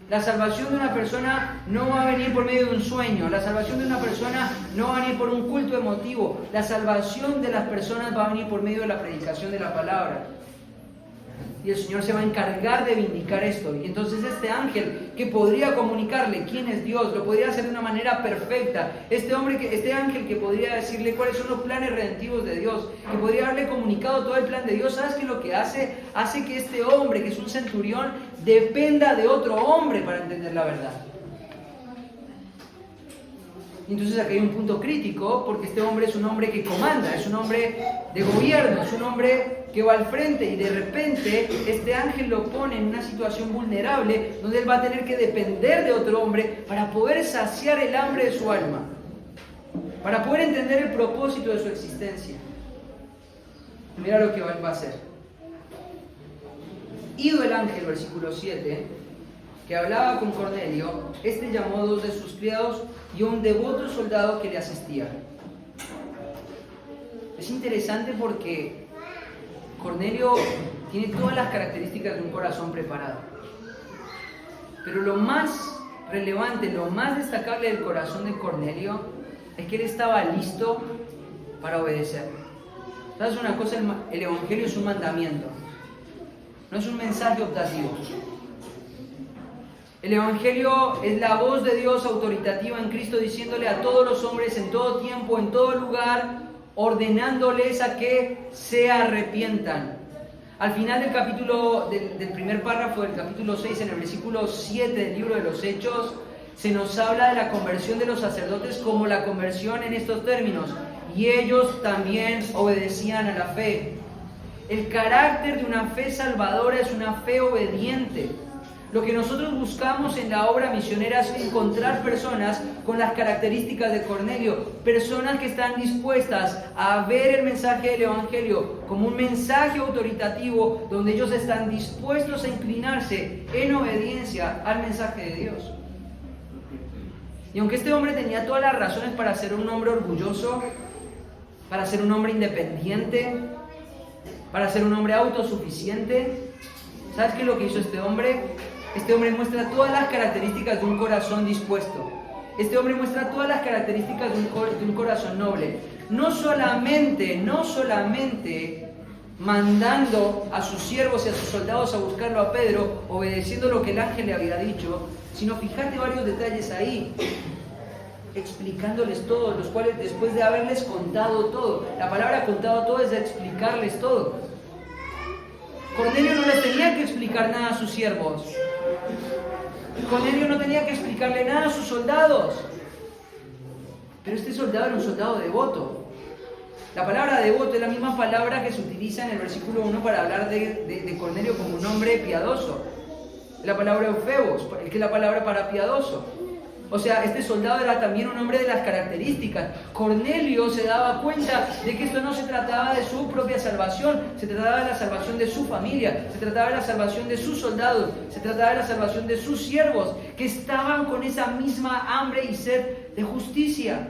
La salvación de una persona no va a venir por medio de un sueño. La salvación de una persona no va a venir por un culto emotivo. La salvación de las personas va a venir por medio de la predicación de la palabra. Y el Señor se va a encargar de vindicar esto. Y entonces este ángel que podría comunicarle quién es Dios, lo podría hacer de una manera perfecta. Este ángel que podría decirle cuáles son los planes redentivos de Dios, que podría haberle comunicado todo el plan de Dios. ¿Sabes qué es lo que hace? Hace que este hombre, que es un centurión, dependa de otro hombre para entender la verdad. Y entonces aquí hay un punto crítico, porque este hombre es un hombre que comanda, es un hombre de gobierno, es un hombre que va al frente, y de repente este ángel lo pone en una situación vulnerable donde él va a tener que depender de otro hombre para poder saciar el hambre de su alma, para poder entender el propósito de su existencia. Mira lo que va a hacer. Ido el ángel, versículo 7, que hablaba con Cornelio, este llamó a 2 de sus criados y a un devoto soldado que le asistía. Es interesante porque Cornelio tiene todas las características de un corazón preparado. Pero lo más relevante, lo más destacable del corazón de Cornelio es que él estaba listo para obedecer. ¿Sabes una cosa? El Evangelio es un mandamiento, no es un mensaje optativo. El Evangelio es la voz de Dios autoritativa en Cristo diciéndole a todos los hombres en todo tiempo, en todo lugar, ordenándoles a que se arrepientan. Al final del capítulo, del primer párrafo del capítulo 6, en el versículo 7 del libro de los Hechos, se nos habla de la conversión de los sacerdotes como la conversión en estos términos. Y ellos también obedecían a la fe. El carácter de una fe salvadora es una fe obediente. Lo que nosotros buscamos en la obra misionera es encontrar personas con las características de Cornelio, personas que están dispuestas a ver el mensaje del Evangelio como un mensaje autoritativo, donde ellos están dispuestos a inclinarse en obediencia al mensaje de Dios. Y aunque este hombre tenía todas las razones para ser un hombre orgulloso, para ser un hombre independiente, para ser un hombre autosuficiente, ¿sabes qué es lo que hizo este hombre? Este hombre muestra todas las características de un corazón dispuesto. Este hombre muestra todas las características de un corazón noble. No solamente mandando a sus siervos y a sus soldados a buscarlo a Pedro, obedeciendo lo que el ángel le había dicho, sino fíjate varios detalles ahí, explicándoles todo, los cuales después de haberles contado todo, la palabra contado todo es de explicarles todo. Cornelio no les tenía que explicar nada a sus siervos. Cornelio no tenía que explicarle nada a sus soldados. Pero este soldado era un soldado devoto. La palabra devoto es la misma palabra que se utiliza en el versículo 1 para hablar de Cornelio como un hombre piadoso. La palabra eufebos, que es la palabra para piadoso. O sea, este soldado era también un hombre de las características. Cornelio se daba cuenta de que esto no se trataba de su propia salvación, se trataba de la salvación de su familia, se trataba de la salvación de sus soldados, se trataba de la salvación de sus siervos, que estaban con esa misma hambre y sed de justicia.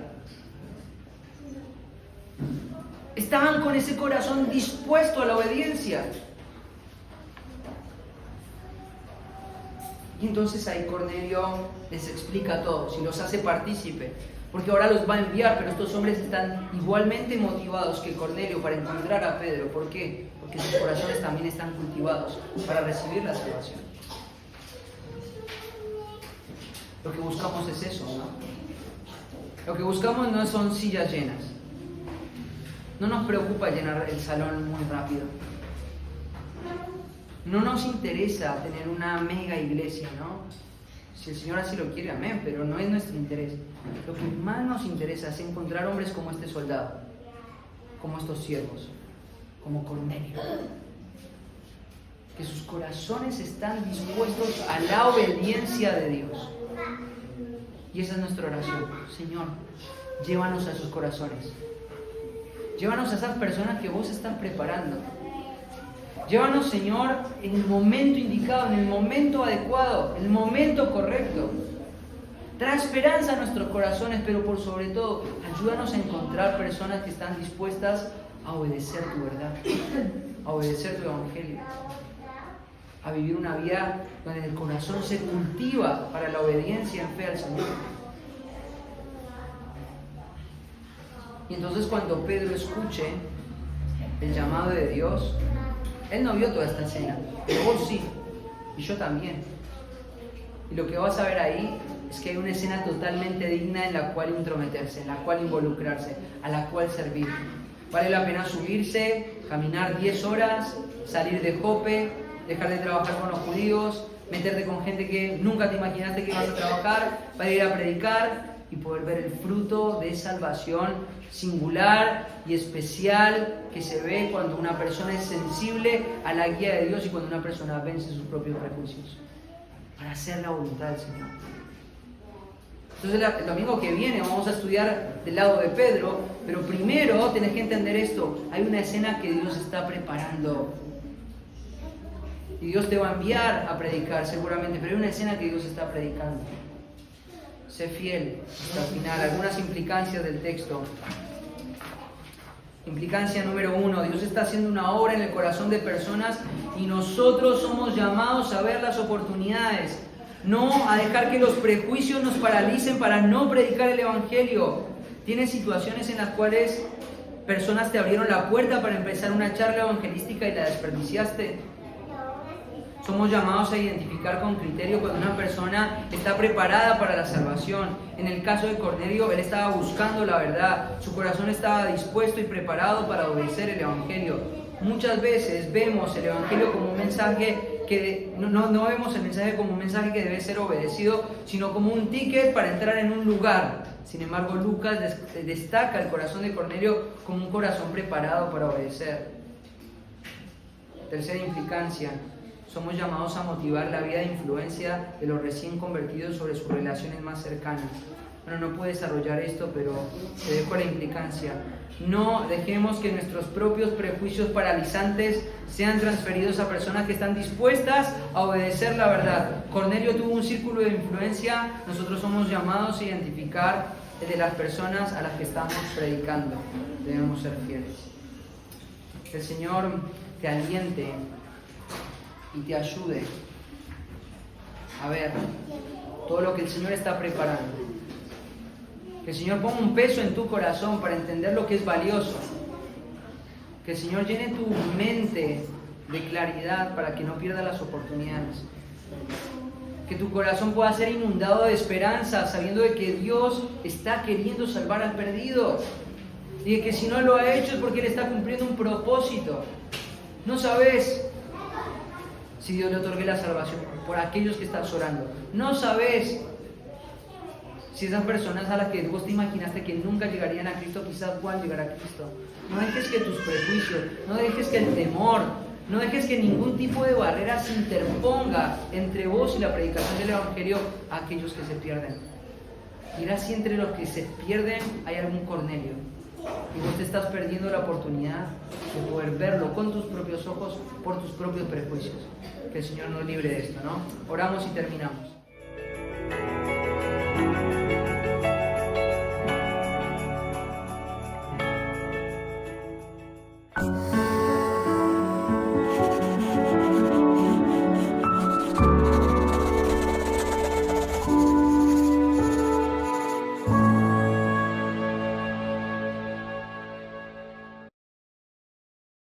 Estaban con ese corazón dispuesto a la obediencia. Y entonces ahí Cornelio les explica todo, y los hace partícipe, porque ahora los va a enviar, pero estos hombres están igualmente motivados que Cornelio para encontrar a Pedro. ¿Por qué? Porque sus corazones también están cultivados para recibir la salvación. Lo que buscamos es eso, ¿no? Lo que buscamos no son sillas llenas. No nos preocupa llenar el salón muy rápido. No nos interesa tener una mega iglesia, ¿no? Si el Señor así lo quiere, amén, pero no es nuestro interés. Lo que más nos interesa es encontrar hombres como este soldado, como estos siervos, como Cornelio, que sus corazones están dispuestos a la obediencia de Dios. Y esa es nuestra oración. Señor, llévanos a sus corazones. Llévanos a esas personas que vos estás preparando. Llévanos, Señor, en el momento indicado, en el momento adecuado, en el momento correcto. Trae esperanza a nuestros corazones, pero por sobre todo, ayúdanos a encontrar personas que están dispuestas a obedecer tu verdad, a obedecer tu evangelio, a vivir una vida donde el corazón se cultiva para la obediencia en fe al Señor. Y entonces cuando Pedro escuche el llamado de Dios, él no vio toda esta escena, pero vos sí, y yo también. Y lo que vas a ver ahí es que hay una escena totalmente digna en la cual intrometerse, en la cual involucrarse, a la cual servir. Vale la pena subirse, caminar 10 horas, salir de Jope, dejar de trabajar con los judíos, meterte con gente que nunca te imaginaste que ibas a trabajar, para ir a predicar y poder ver el fruto de salvación singular y especial que se ve cuando una persona es sensible a la guía de Dios y cuando una persona vence sus propios prejuicios para hacer la voluntad del Señor. Entonces el domingo que viene vamos a estudiar del lado de Pedro, pero primero tenés que entender esto: hay una escena que Dios está preparando y Dios te va a enviar a predicar seguramente, pero hay una escena que Dios está predicando. Sé fiel hasta el final. Algunas implicancias del texto. Implicancia número 1: Dios está haciendo una obra en el corazón de personas y nosotros somos llamados a ver las oportunidades, no a dejar que los prejuicios nos paralicen para no predicar el evangelio. Tienes situaciones en las cuales personas te abrieron la puerta para empezar una charla evangelística y la desperdiciaste. Somos llamados a identificar con criterio cuando una persona está preparada para la salvación. En el caso de Cornelio, él estaba buscando la verdad. Su corazón estaba dispuesto y preparado para obedecer el evangelio. Muchas veces vemos el evangelio como un mensaje que no vemos el mensaje como un mensaje que debe ser obedecido, sino como un ticket para entrar en un lugar. Sin embargo, Lucas destaca el corazón de Cornelio como un corazón preparado para obedecer. Tercera implicancia: somos llamados a motivar la vida de influencia de los recién convertidos sobre sus relaciones más cercanas. Bueno, no puedo desarrollar esto, pero te dejo la implicancia. No dejemos que nuestros propios prejuicios paralizantes sean transferidos a personas que están dispuestas a obedecer la verdad. Cornelio tuvo un círculo de influencia. Nosotros somos llamados a identificar de las personas a las que estamos predicando. Debemos ser fieles. Que el Señor te aliente y te ayude a ver todo lo que el Señor está preparando. Que el Señor ponga un peso en tu corazón para entender lo que es valioso. Que el Señor llene tu mente de claridad para que no pierdas las oportunidades. Que tu corazón pueda ser inundado de esperanza, sabiendo de que Dios está queriendo salvar al perdido. Y de que si no lo ha hecho es porque Él está cumpliendo un propósito. No sabes si Dios le otorgue la salvación por aquellos que estás orando. No sabes si esas personas a las que vos te imaginaste que nunca llegarían a Cristo, quizás puedan llegar a Cristo. No dejes que tus prejuicios, no dejes que el temor, no dejes que ningún tipo de barrera se interponga entre vos y la predicación del Evangelio a aquellos que se pierden. Mirá si entre los que se pierden hay algún Cornelio. Y vos te estás perdiendo la oportunidad de poder verlo con tus propios ojos por tus propios prejuicios. Que el Señor nos libre de esto, ¿no? Oramos y terminamos.